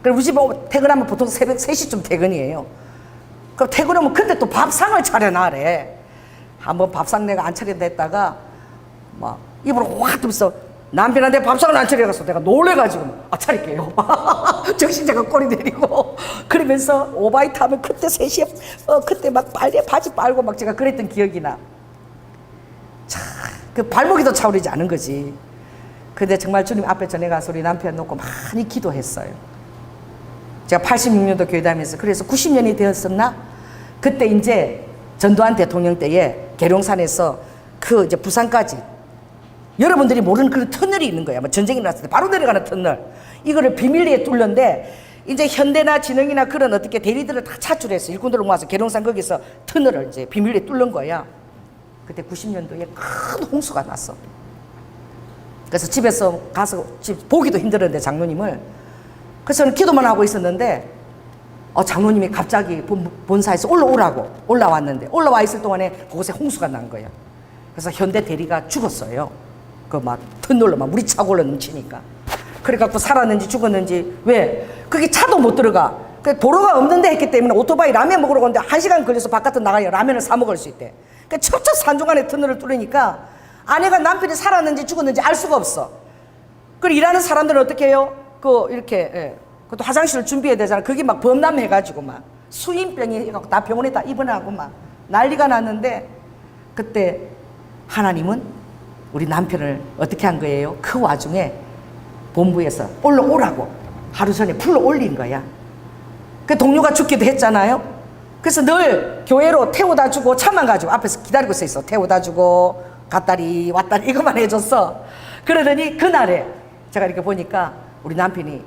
그럼 우리 집 퇴근하면 보통 새벽 3시쯤 퇴근이에요. 그럼 퇴근하면 그때 또 밥상을 차려놔래. 한번 밥상 내가 안 차린다 했다가 막 입으로 확 뜨면서 남편한테 밥상을 안 차려가서 내가 놀래가지고 차릴게요. 정신자가 꼬리 내리고 그러면서 오바이트 하면 그때 3시에 그때 막 빨래 바지 빨고 막 제가 그랬던 기억이 나. 참, 그 발목이 더 차오르지 않은 거지. 근데 정말 주님 앞에 전에 가서 우리 남편 놓고 많이 기도했어요. 제가 86년도 교회 다니면서, 그래서 90년이 되었었나? 그때 이제 전두환 대통령 때에 계룡산에서 그 이제 부산까지 여러분들이 모르는 그런 터널이 있는 거야. 뭐 전쟁이 났을 때 바로 내려가는 터널. 이거를 비밀리에 뚫는데 이제 현대나 진흥이나 그런 어떻게 대리들을 다 차출해서 일꾼들을 모아서 계룡산 거기서 터널을 이제 비밀리에 뚫는 거야. 그때 90년도에 큰 홍수가 났어. 그래서 집에서 가서 보기도 힘들었는데 장로님을. 그래서 저는 기도만 하고 있었는데 장로님이 갑자기 본사에서 올라왔는데 올라와 있을 동안에 그곳에 홍수가 난 거야. 그래서 현대 대리가 죽었어요. 그 막 터널로 막 물이 차고 올라 넘치니까. 그래갖고 살았는지 죽었는지, 왜? 그게 차도 못 들어가. 그 도로가 없는데 했기 때문에 오토바이 라면 먹으러 가는데 1시간 걸려서 바깥으로 나가야 라면을 사 먹을 수 있대. 그러니까 첩첩 산중간에 터널을 뚫으니까 아내가 남편이 살았는지 죽었는지 알 수가 없어. 그리고 일하는 사람들은 어떻게 해요? 이렇게, 그것도 화장실을 준비해야 되잖아. 그게 막 범람해가지고 막 수인병이 해갖고 다 병원에다 입원하고 막 난리가 났는데, 그때 하나님은 우리 남편을 어떻게 한 거예요? 그 와중에 본부에서 올라오라고 하루 전에 불러 올린 거야. 그 동료가 죽기도 했잖아요. 그래서 늘 교회로 태워다 주고 차만 가지고 앞에서 기다리고 있어. 태워다 주고 갔다리 왔다리 이것만 해줬어. 그러더니 그날에 제가 이렇게 보니까 우리 남편이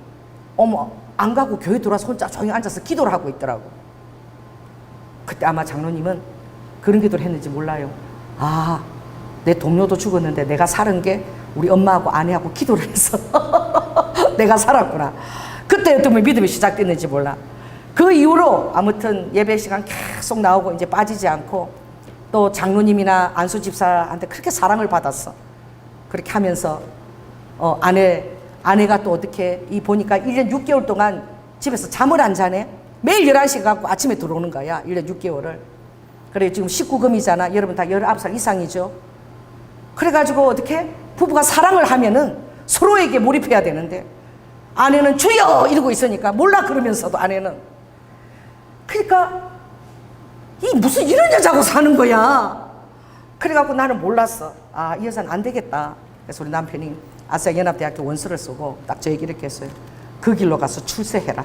안 가고 교회 들어와서 혼자 조용히 앉아서 기도를 하고 있더라고. 그때 아마 장로님은 그런 기도를 했는지 몰라요. 내 동료도 죽었는데 내가 살은 게 우리 엄마하고 아내하고 기도를 해서 내가 살았구나. 그때 어떤 믿음이 시작됐는지 몰라. 그 이후로 아무튼 예배 시간 계속 나오고 이제 빠지지 않고, 또 장로님이나 안수 집사한테 그렇게 사랑을 받았어. 그렇게 하면서 아내가 또 어떻게 보니까 1년 6개월 동안 집에서 잠을 안 자네. 매일 11시에 갖고 아침에 들어오는 거야. 1년 6개월을. 그래 지금 19금이잖아. 여러분 다 19살 이상이죠. 그래가지고 어떻게 부부가 사랑을 하면은 서로에게 몰입해야 되는데, 아내는 주여 이러고 있으니까 몰라 그러면서도 아내는, 그러니까 이 무슨 이런 여자고 사는 거야. 그래갖고 나는 몰랐어. 이 여자는 안 되겠다. 그래서 우리 남편이 아시아연합대학교 원서를 쓰고 딱 저 얘기 이렇게 했어요. 그 길로 가서 출세해라.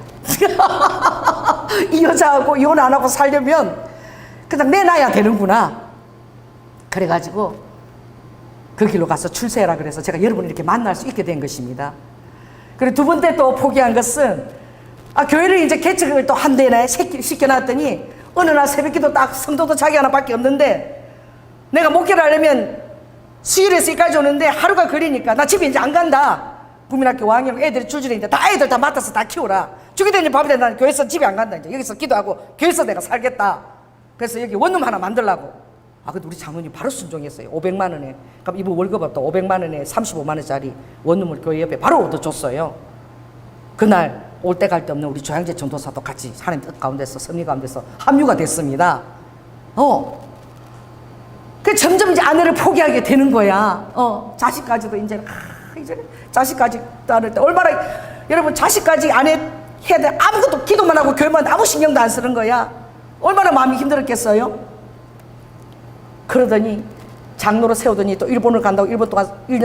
이 여자하고 이혼 안 하고 살려면 그냥 내놔야 되는구나. 그래가지고 그 길로 가서 출세해라. 그래서 제가 여러분을 이렇게 만날 수 있게 된 것입니다. 그리고 두 번째 또 포기한 것은, 교회를 이제 개척을 또 한 대네 시켜놨더니 어느 날 새벽기도 딱 성도도 자기 하나밖에 없는데, 내가 목회를 하려면 수요일에서 여기까지 오는데 하루가 걸리니까 나 집에 이제 안 간다. 국민학교 5학년 애들이 줄줄이는데 다 애들 다 맡아서 다 키우라. 주게 되니 밥이 된다. 교회에서 집에 안 간다. 이제 여기서 기도하고 교회에서 내가 살겠다. 그래서 여기 원룸 하나 만들라고. 근데 우리 장로님 바로 순종했어요. 500만 원에. 그럼 이분 월급업도 500만 원에 35만 원짜리 원룸을 교회 옆에 바로 얻어줬어요. 그날 올 때 갈 데 없는 우리 조양재 전도사도 같이 하나님 뜻 가운데서, 섭리 가운데서 합류가 됐습니다. 그 점점 이제 아내를 포기하게 되는 거야. 자식까지도 이제 자식까지 따를 때 얼마나, 여러분 자식까지 아내 해야 돼. 아무것도 기도만 하고 교회만 아무 신경도 안 쓰는 거야. 얼마나 마음이 힘들었겠어요? 그러더니 장로로 세우더니 또 일본을 간다고 1년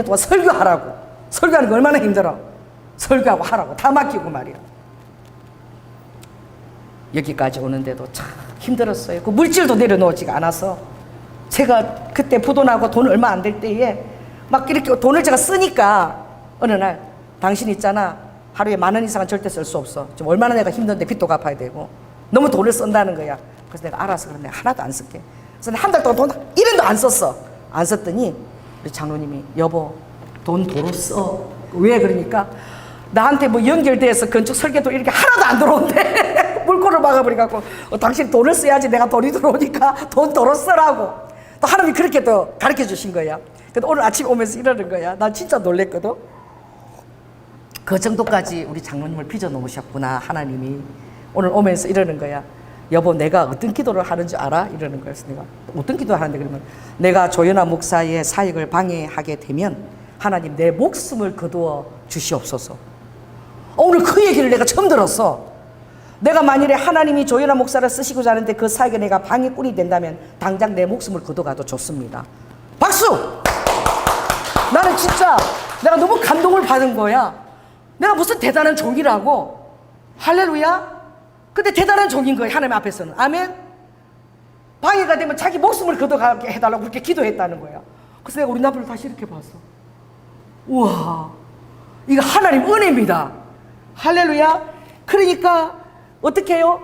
동안 설교하라고. 설교하는 거 얼마나 힘들어. 설교하고 하라고 다 맡기고 말이야. 여기까지 오는데도 참 힘들었어요. 그 물질도 내려놓지가 않아서, 제가 그때 부도나고 돈 얼마 안 될 때에 막 이렇게 돈을 제가 쓰니까 어느 날 당신 있잖아, 하루에 10,000원 이상은 절대 쓸 수 없어. 지금 얼마나 내가 힘든데 빚도 갚아야 되고 너무 돈을 쓴다는 거야. 그래서 내가 알아서 그럼 내가 하나도 안 쓸게. 그래서 한 달 동안 돈 1원도 안 썼어. 안 썼더니 우리 장로님이 여보 돈 도로 써. 왜 그러니까 나한테 뭐 연결돼서 건축 설계도 이렇게 하나도 안 들어온대. 물꼬를 막아버리갖고 당신 돈을 써야지 내가 돈이 들어오니까 돈 도로 쓰라고. 또 하나님이 그렇게 또 가르쳐 주신 거야. 그래서 오늘 아침에 오면서 이러는 거야. 난 진짜 놀랬거든. 그 정도까지 우리 장로님을 빚어 놓으셨구나 하나님이. 오늘 오면서 이러는 거야. 여보 내가 어떤 기도를 하는 줄 알아? 이러는 거야. 그래서 내가 어떤 기도 하는데 그러면 내가 조연아 목사의 사역을 방해하게 되면 하나님 내 목숨을 거두어 주시옵소서. 오늘 그 얘기를 내가 처음 들었어. 내가 만일에 하나님이 조연아 목사를 쓰시고자 하는데 그 사역에 내가 방해꾼이 된다면 당장 내 목숨을 거둬가도 좋습니다. 박수! 나는 진짜 내가 너무 감동을 받은 거야. 내가 무슨 대단한 종이라고. 할렐루야. 근데 대단한 종인 거야 하나님 앞에서는. 아멘. 방해가 되면 자기 목숨을 거둬가게 해달라고 그렇게 기도했다는 거야. 그래서 내가 우리 남편을 다시 이렇게 봤어. 우와 이거 하나님 은혜입니다. 할렐루야. 그러니까 어떻게 해요?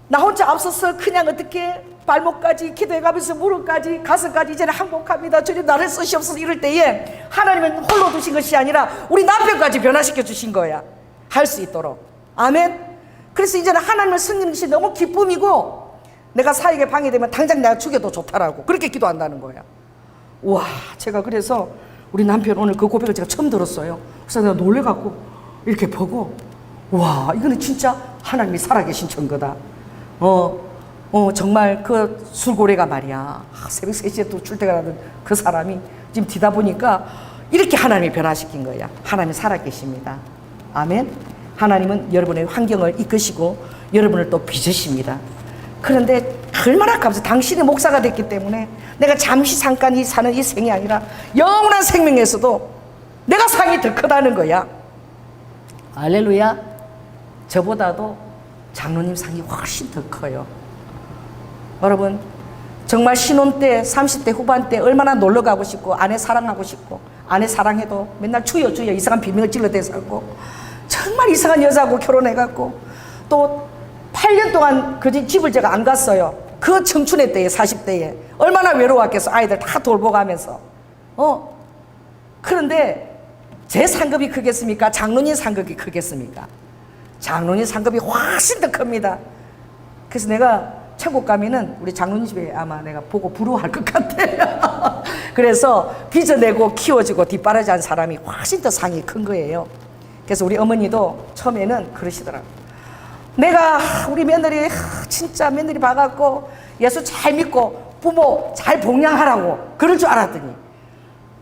나 혼자 앞서서 그냥 어떻게 발목까지 기도해가면서 무릎까지 가슴까지 이제는 항복합니다. 주님 나를 쓰시옵소서 이럴 때에 하나님은 홀로 두신 것이 아니라 우리 남편까지 변화시켜 주신 거야. 할 수 있도록. 아멘. 그래서 이제는 하나님을 섬기는 것이 너무 기쁨이고 내가 사역에 방해되면 당장 내가 죽여도 좋다라고 그렇게 기도한다는 거야. 와 제가 그래서 우리 남편 오늘 그 고백을 제가 처음 들었어요. 그래서 내가 놀래갖고 이렇게 보고 와 이거는 진짜 하나님이 살아계신 증거다. 정말 그 술고래가 말이야 새벽 3시에 또 출퇴근하던 그 사람이 지금 뒤다 보니까 이렇게 하나님이 변화시킨 거야. 하나님이 살아계십니다. 아멘. 하나님은 여러분의 환경을 이끄시고 여러분을 또 빚으십니다. 그런데 얼마나 감사해. 당신이 목사가 됐기 때문에 내가 잠시 잠깐 사는 이 생이 아니라 영원한 생명에서도 내가 상이 더 크다는 거야. 할렐루야. 저보다도 장로님 상이 훨씬 더 커요. 여러분 정말 신혼 때 30대 후반 때 얼마나 놀러 가고 싶고 아내 사랑하고 싶고 아내 사랑해도 맨날 주여 주여 이상한 비명을 질러대 살고 정말 이상한 여자하고 결혼해갖고 또 8년 동안 그 집을 제가 안 갔어요. 그 청춘의 때에 40대에 얼마나 외로웠겠어. 아이들 다 돌보가면서. 그런데 제 상급이 크겠습니까? 장로님 상급이 크겠습니까? 장로님 상급이 훨씬 더 큽니다. 그래서 내가 천국 가면은 우리 장로님 집에 아마 내가 보고 부러워할 것 같아요. 그래서 빚어내고 키워주고 뒷바라지한 사람이 훨씬 더 상이 큰 거예요. 그래서 우리 어머니도 처음에는 그러시더라고요. 내가 우리 며느리 진짜 며느리 봐갖고 예수 잘 믿고 부모 잘 봉양하라고 그럴 줄 알았더니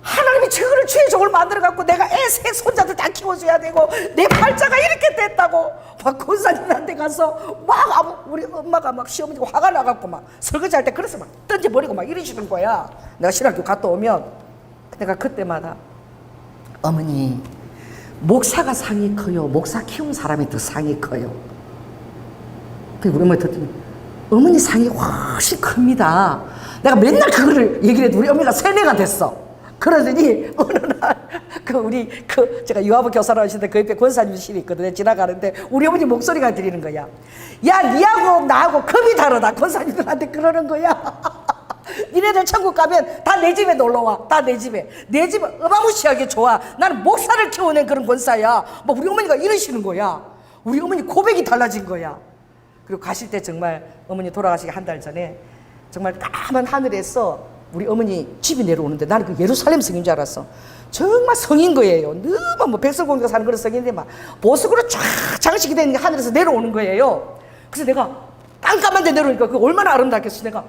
하나님이 저거를 주의 종을 만들어갖고 내가 새 손자들 다 키워줘야 되고 내 팔자가 이렇게 됐다고 막 권사님한테 가서 막 우리 엄마가 막 시어머니가 화가 나갖고 막 설거지할 때 그래서 막 던져버리고 막 이러시는 거야. 내가 신학교 갔다 오면 내가 그때마다 어머니 목사가 상이 커요? 목사 키운 사람이 더 상이 커요? 그리고 우리 어머니 듣더니 어머니 상이 훨씬 큽니다. 내가 맨날 그거를 얘기를 해도 우리 어머니가 세뇌가 됐어. 그러더니 어느 날 제가 유아부 교사로 하시는데 그 옆에 권사님실이 있거든요. 지나가는데 우리 어머니 목소리가 들리는 거야. 야 니하고 나하고 급이 다르다. 권사님들한테 그러는 거야. 니네들 천국 가면 다 내 집에 놀러와. 다 내 집에. 내 집은 어마무시하게 좋아. 나는 목사를 키워낸 그런 권사야. 뭐 우리 어머니가 이러시는 거야. 우리 어머니 고백이 달라진 거야. 그리고 가실 때 정말 어머니 돌아가시기 한 달 전에 정말 까만 하늘에서 우리 어머니 집이 내려오는데 나는 그 예루살렘 성인 줄 알았어. 정말 성인 거예요. 너무 뭐 백설공주가 사는 그런 성인인데 막 보석으로 쫙 장식이 된 하늘에서 내려오는 거예요. 그래서 내가 깜깜한 데 내려오니까 그 얼마나 아름답겠어. 내가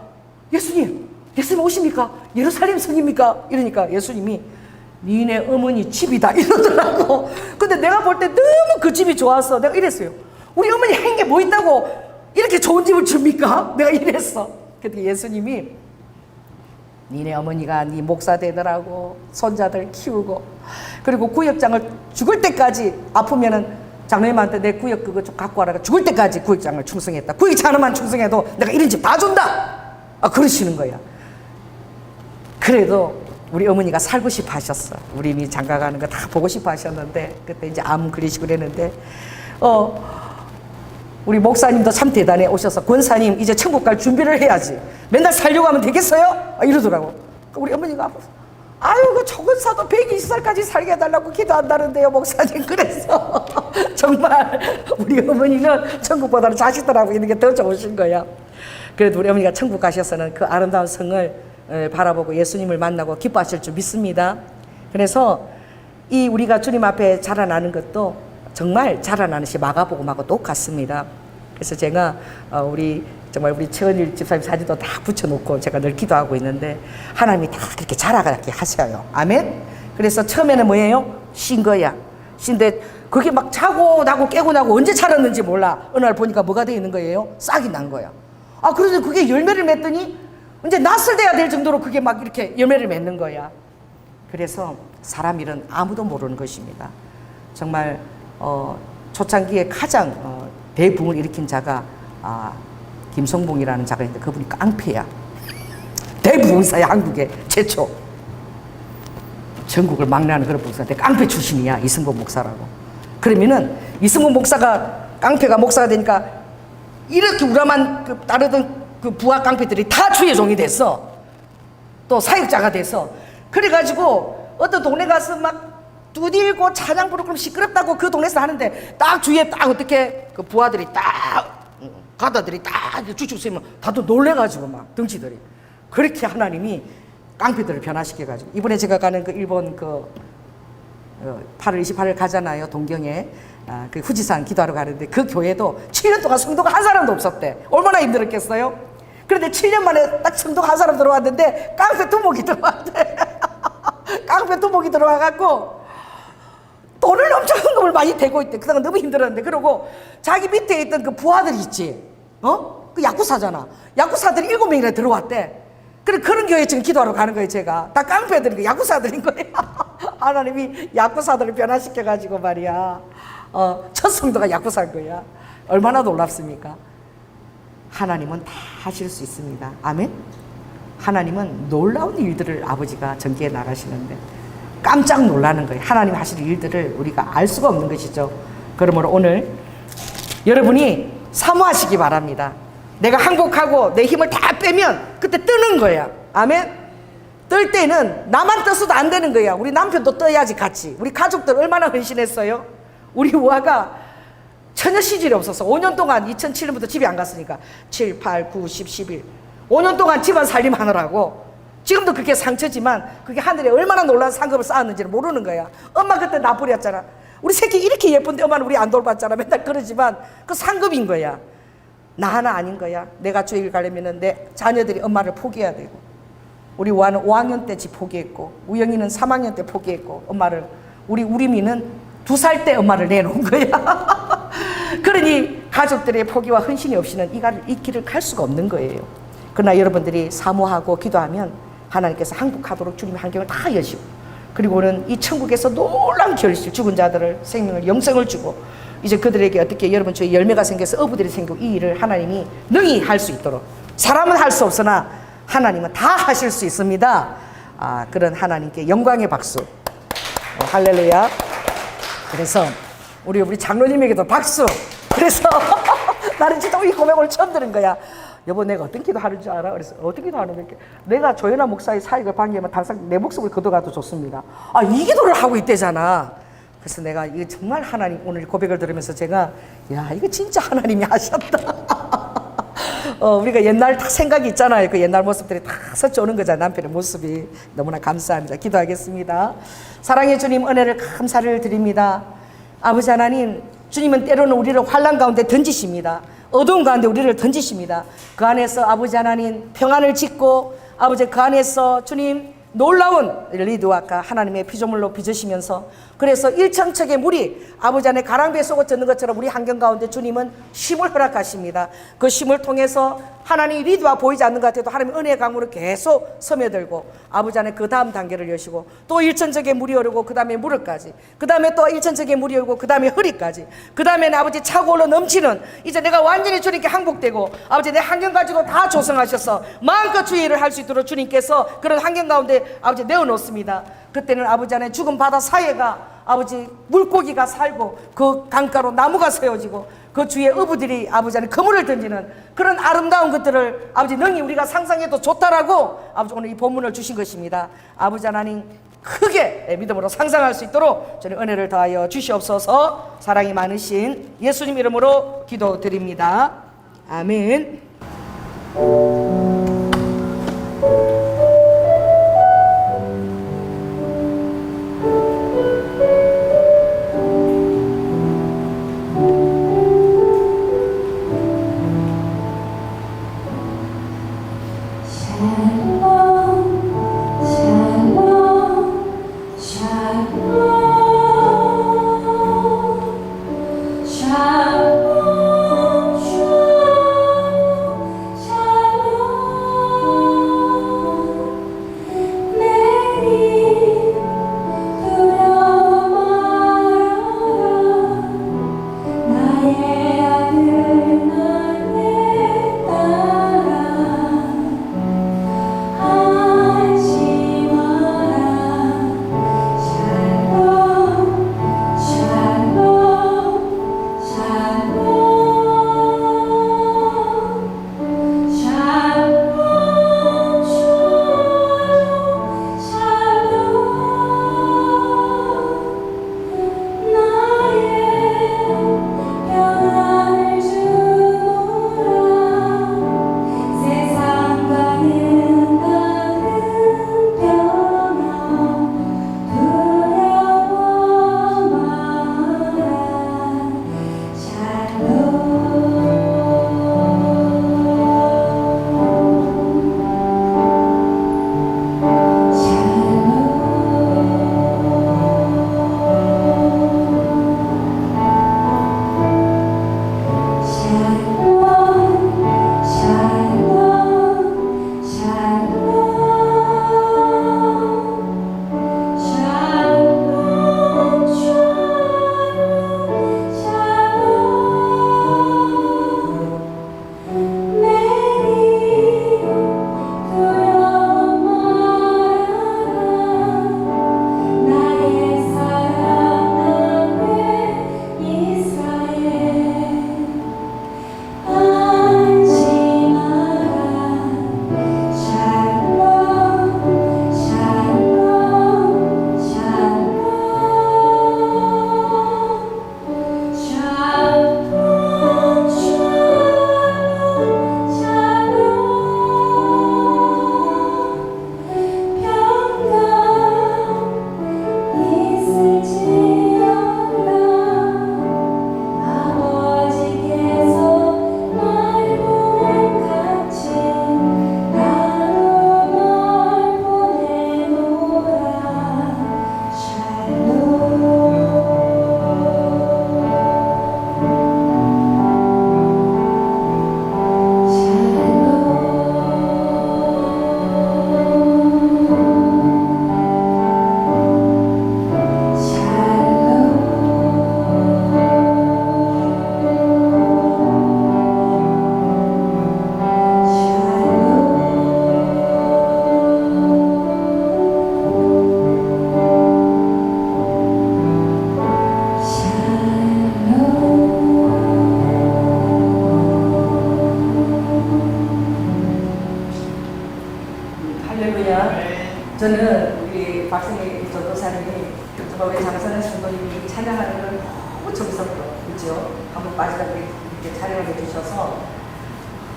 예수님 오십니까? 예루살렘 성입니까? 이러니까 예수님이 니네 어머니 집이다 이러더라고. 근데 내가 볼 때 너무 그 집이 좋아서 내가 이랬어요. 우리 어머니 한 게 뭐 있다고 이렇게 좋은 집을 줍니까? 내가 이랬어. 그때 예수님이 니네 어머니가 네 목사 되더라고. 손자들 키우고 그리고 구역장을 죽을 때까지 아프면은 장로님한테 내 구역 그거 좀 갖고 와라. 죽을 때까지 구역장을 충성했다. 구역장 하나만 충성해도 내가 이런 집 다 준다. 그러시는 거야. 그래도 우리 어머니가 살고 싶어 하셨어. 우리 이미 장가 가는 거 다 보고 싶어 하셨는데, 그때 이제 암 그리시고 그랬는데, 우리 목사님도 참 대단해 오셔서, 권사님, 이제 천국 갈 준비를 해야지. 맨날 살려고 하면 되겠어요? 이러더라고. 우리 어머니가, 아유, 그 조건사도 120살까지 살게 해달라고 기도한다는데요, 목사님. 그래서 정말 우리 어머니는 천국보다는 자식들하고 있는 게 더 좋으신 거야. 그래도 우리 어머니가 천국 가셔서는 그 아름다운 성을 바라보고 예수님을 만나고 기뻐하실 줄 믿습니다. 그래서 이 우리가 주님 앞에 자라나는 것도 정말 자라나는 시 마가복음하고 똑같습니다. 그래서 제가 우리 정말 우리 최은일 집사님 사진도 다 붙여놓고 제가 늘 기도하고 있는데, 하나님이 다 그렇게 자라가게 하셔요. 아멘. 그래서 처음에는 뭐예요? 신 거야. 신데 그게 막 자고 나고 깨고 나고 언제 자랐는지 몰라. 어느 날 보니까 뭐가 되어 있는 거예요? 싹이 난 거야. 그래서 그게 열매를 맺더니 이제 낫을 돼야 될 정도로 그게 막 이렇게 열매를 맺는 거야. 그래서 사람 일은 아무도 모르는 것입니다. 정말 초창기에 가장 대붕을 일으킨 자가 김성봉이라는 자가 있는데, 그분이 깡패야. 대부흥사야. 한국의 최초 전국을 막내하는 그런 목사인데 깡패 출신이야. 이승복 목사라고. 그러면은 이승복 목사가 깡패가 목사가 되니까 이렇게 우람한 따르던 그 부하 깡패들이 다 주의 종이 됐어. 또 사역자가 돼서. 그래가지고 어떤 동네 가서 막 두들고 찬양 부르고 시끄럽다고 그 동네에서 하는데, 딱 주위에 딱 어떻게 그 부하들이 딱 가다들이 딱 쭉쭉 쓰면 다들 놀래가지고 막 덩치들이. 그렇게 하나님이 깡패들을 변화시켜가지고, 이번에 제가 가는 그 일본 8월 28일 가잖아요. 동경에 그 후지산 기도하러 가는데, 그 교회도 7년 동안 성도가 한 사람도 없었대. 얼마나 힘들었겠어요? 그런데 7년 만에 딱 성도가 한 사람 들어왔는데 깡패 두목이 들어왔대. 깡패 두목이 들어와갖고 돈을 엄청 헌금을 많이 대고 있대. 그다가 너무 힘들었는데, 그러고 자기 밑에 있던 그 부하들 있지, 그 야구사잖아. 야구사들이 7명이나 들어왔대. 그래, 그런 교회에 지금 기도하러 가는 거예요. 제가 다 깡패들이 야구사들인 거예요. 하나님이 야구사들을 변화시켜가지고 말이야, 첫 성도가 야구사인 거야. 얼마나 놀랍습니까? 하나님은 다 하실 수 있습니다. 아멘. 하나님은 놀라운 일들을 아버지가 전개해 나가시는데 깜짝 놀라는 거예요. 하나님 하실 일들을 우리가 알 수가 없는 것이죠. 그러므로 오늘 여러분이 사모하시기 바랍니다. 내가 항복하고 내 힘을 다 빼면 그때 뜨는 거야. 아멘. 뜰 때는 나만 떠서도 안 되는 거야. 우리 남편도 떠야지 같이. 우리 가족들 얼마나 헌신했어요. 우리 우아가 전혀 시질이 없어서 5년 동안 2007년부터 집에 안 갔으니까 7, 8, 9, 10, 11 5년 동안 집안 살림하느라고, 지금도 그게 상처지만 그게 하늘에 얼마나 놀라운 상급을 쌓았는지를 모르는 거야. 엄마 그때 나 버렸잖아. 우리 새끼 이렇게 예쁜데 엄마는 우리 안 돌봤잖아. 맨날 그러지만 그 상급인 거야. 나 하나 아닌 거야. 내가 주일 가려면은 내 자녀들이 엄마를 포기해야 되고, 우리 우아는 5학년 때 집 포기했고, 우영이는 3학년 때 포기했고, 엄마를, 우리 우림이는 2살 때 엄마를 내놓은 거야. 그러니 가족들의 포기와 헌신이 없이는 이 길을 갈 수가 없는 거예요. 그러나 여러분들이 사모하고 기도하면 하나님께서 항복하도록 주님의 환경을 다 여시고, 그리고는 이 천국에서 놀라운 결실, 죽은 자들을 생명을, 영생을 주고, 이제 그들에게 어떻게 여러분 주의 열매가 생겨서 어부들이 생기고, 이 일을 하나님이 능히 할 수 있도록, 사람은 할 수 없으나 하나님은 다 하실 수 있습니다. 그런 하나님께 영광의 박수. 할렐루야. 그래서 우리 장로님에게도 박수. 그래서 나는 진짜 이 고백을 처음 들은 거야. 여보, 내가 어떤 기도 하는 줄 알아? 그래서 어떤 기도 하는 거야? 내가 조연아 목사의 사역을 방해하면 당장 내 목숨을 거둬가도 좋습니다. 이 기도를 하고 있대잖아. 그래서 내가 이거 정말 하나님, 오늘 고백을 들으면서 제가, 야, 이거 진짜 하나님이 하셨다. 우리가 옛날 다 생각이 있잖아요. 그 옛날 모습들이 다 서쳐오는 거잖아요. 남편의 모습이. 너무나 감사합니다. 기도하겠습니다. 사랑의 주님, 은혜를 감사를 드립니다. 아버지 하나님, 주님은 때로는 우리를 환난 가운데 던지십니다. 어두운 가운데 우리를 던지십니다. 그 안에서 아버지 하나님 평안을 짓고, 아버지 그 안에서 주님 놀라운 리드와카 하나님의 피조물로 빚으시면서, 그래서 일천척의 물이 아버지 안에 가랑비에 쏟아 젖는 것처럼 우리 환경 가운데 주님은 쉼을 허락하십니다. 그 쉼을 통해서 하나님 리드와 보이지 않는 것 같아도 하나님 은혜의 강물을 계속 스며들고, 아버지 안에 그 다음 단계를 여시고, 또 일천척의 물이 오르고 그 다음에 무릎까지, 그 다음에 또 일천척의 물이 오르고 그 다음에 허리까지, 그 다음에는 아버지 차고 올라 넘치는, 이제 내가 완전히 주님께 항복되고 아버지 내 환경 가지고 다 조성하셔서 마음껏 주의 일을 할 수 있도록 주님께서 그런 환경 가운데 가운데 아버지 내어놓습니다. 그때는 아버지 안에 죽은 바다 사이가 아버지 물고기가 살고 그 강가로 나무가 세워지고 그 주위에 어부들이 아버지 안에 그물을 던지는 그런 아름다운 것들을 아버지 능히 우리가 상상해도 좋다라고 아버지 오늘 이 본문을 주신 것입니다. 아버지 하나님 크게 믿음으로 상상할 수 있도록 저는 은혜를 더하여 주시옵소서. 사랑이 많으신 예수님 이름으로 기도드립니다. 아멘. 저는 우리 박승희 전도사님이 우리 장선현 성도님이 찬양하는 걸 너무 재밌었고, 그렇죠? 한번 마지막에 이렇게 찬양을 해주셔서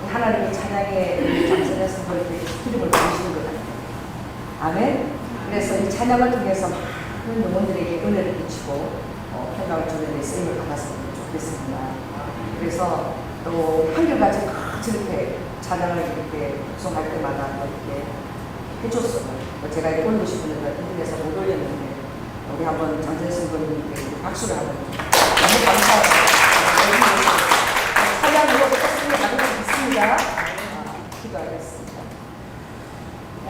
하나님이 찬양에 우리 장선현 성도님에게 기름을 부으시는 것 같아요. 아멘. 그래서 이 찬양을 통해서 많은 영혼들에게 은혜를 끼치고 평강을 주는 데 쓰임을 받았으면 좋겠습니다. 그래서 또 한결같이 저렇게 찬양을 이렇게 구성할 때마다 이렇게 해줬어요. 제가 이렇게 올리고 싶은 걸 인터넷에서 못 올렸는데 우리 한번 장선현 성도님께 박수를 한번 너무 감사합니다. 찬양으로 떴으면 나누고 있습니다. 기도하겠습니다.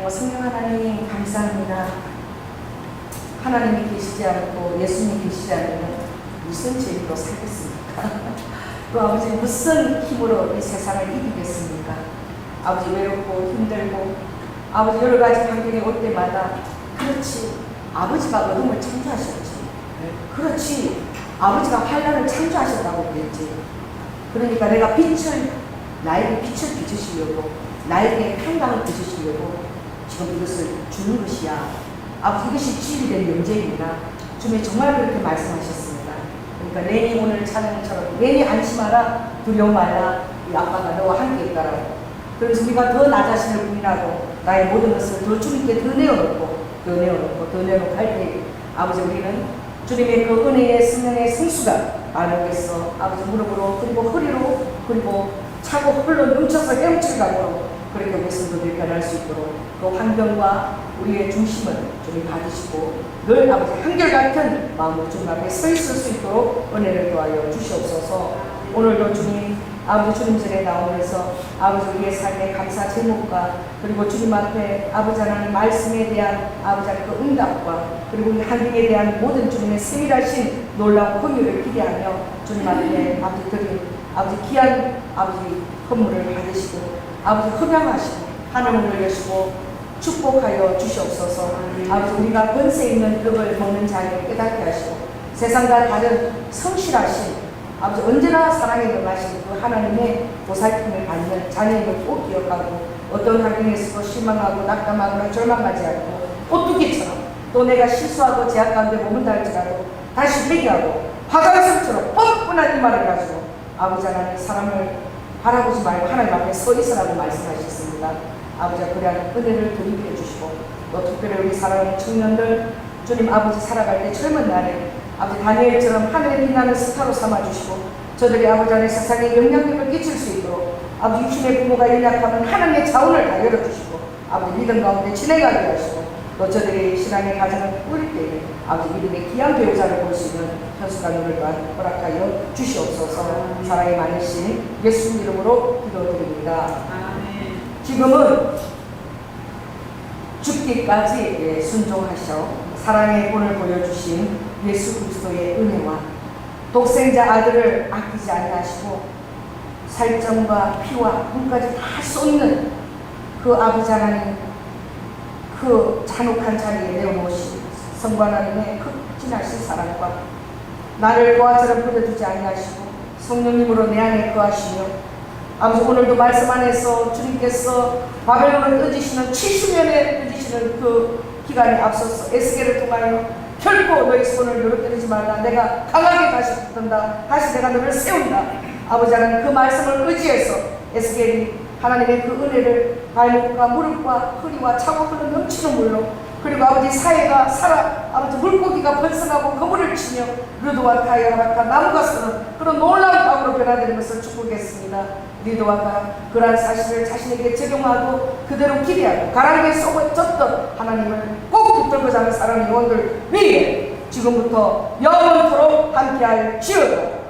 성령 하나님 감사합니다. 하나님이 계시지 않고 예수님이 계시지 않으면 무슨 재미로 살겠습니까? 또 아버지 무슨 힘으로 이 세상을 이기겠습니까? 아버지 외롭고 힘들고 아버지 여러 가지 환경에 올 때마다 그렇지 아버지가 어둠을 창조하셨지. 그렇지 아버지가 환란을 창조하셨다고 그랬지. 그러니까 내가 나에게 빛을 비추시려고 나에게 평강을 비추시려고 지금 이것을 주는 것이야. 아버지 이것이 주일이 된 명제입니다. 주님이 정말 그렇게 말씀하셨습니다. 그러니까 내니 오늘 찬양처럼 내니 안심하라 두려워 말라 이 아빠가 너와 함께 있다라고. 그래서 우리가 더 나 자신을 부인하고 나의 모든 것을 더 주님께 더 내어놓고 할 때 아버지 우리는 주님의 그 은혜의 성령의 생수가 아르겠어 아버지 무릎으로 그리고 허리로 그리고 차고 흘러 넘쳐서 헤엄쳐가고 그렇게 우리 성도들이 변할 수 있도록 그 환경과 우리의 중심을 주님 받으시고 늘 아버지 한결같은 마음으로 주님 앞에 서 있을 수 있도록 은혜를 도하여 주시옵소서. 오늘도 주님 아버지 주님 전에 나오면서 아버지 우리의 삶의 감사 제목과 그리고 주님 앞에 아버지 하나님 말씀에 대한 아버지 하나님 그 응답과 그리고 우리 한국에 대한 모든 주님의 세밀하신 놀라운 긍휼을 기대하며 주님 앞에 아버지 드린 아버지 귀한 아버지 선물을 받으시고 아버지 흡양하시고 하늘을 여시고 축복하여 주시옵소서. 아버지 우리가 권세 있는 떡을 먹는 자를 깨닫게 하시고 세상과 다른 성실하신 아버지 언제나 사랑에 능하신 그 하나님의 보살핌을 받는 자녀임을 꼭 기억하고 어떤 환경에서도 실망하고 낙담하거나 절망하지 않고 오뚜기처럼 또 내가 실수하고 제약 가운데 머문다할지라도 다시 회개하고 화강성처럼 뻔뻔한 이 말을 가지고 아버지 하나님 사람을 바라보지 말고 하나님 앞에 서 있으라고 말씀하셨습니다. 아버지가 그러한 은혜를 도입해 주시고 또 특별히 우리 사랑하는 청년들 주님 아버지 살아갈 때 젊은 날에 아버지 다니엘처럼 하늘에 빛나는 스타로 삼아주시고 저들이 아버지 안에 세상에 영향력을 끼칠 수 있도록 아버지 육신의 부모가 연약하면 하나님의 자원을 다 열어주시고 아버지 믿음 가운데 진행하게 하시고 또 저들이 신앙의 가정을 꾸릴 때에 아버지 믿음의 귀한 배우자를 볼 수 있는 현수가 눈을 허락하여 주시옵소서. 사랑이 많으신 예수 이름으로 기도드립니다. 지금은 죽기까지 순종하셔 사랑의 본을 보여주신 예수 그리스도의 은혜와 독생자 아들을 아끼지 아니하시고 살점과 피와 눈까지 다 쏟는 그 아버지 하나님 그 잔혹한 자리에 내어놓으신 성부 하나님의 극진하신 사랑과 나를 고아처럼 버려두지 아니하시고 성령님으로 내 안에 거하시며 아버지 오늘도 말씀 안에서 주님께서 바벨론을 던지시는 70년에 던지시는 그 기간에 앞서서 에스겔을 통하여 결코 너희 손을 누르뜨리지 말라 내가 강하게 다시 붙든다 다시 내가 너를 세운다. 아버지 하나님 그 말씀을 의지해서 에스겔이 하나님의 그 은혜를 발목과 무릎과 허리와 차고 흘러 넘치는 물로 그리고 아버지 사회가 살아 아버지 물고기가 번성하고 거물을 치며 르도와 타이아라카 나무가 서는 그런 놀라운 땅으로 변화되는 것을 축복했습니다. 리도와가 그러한 사실을 자신에게 적용하고 그대로 기대하고 가랑비에 쏟아졌던 하나님을 꼭 붙들고자 하는 사랑하는 영혼들 위에 지금부터 영원토록 함께할 지어다.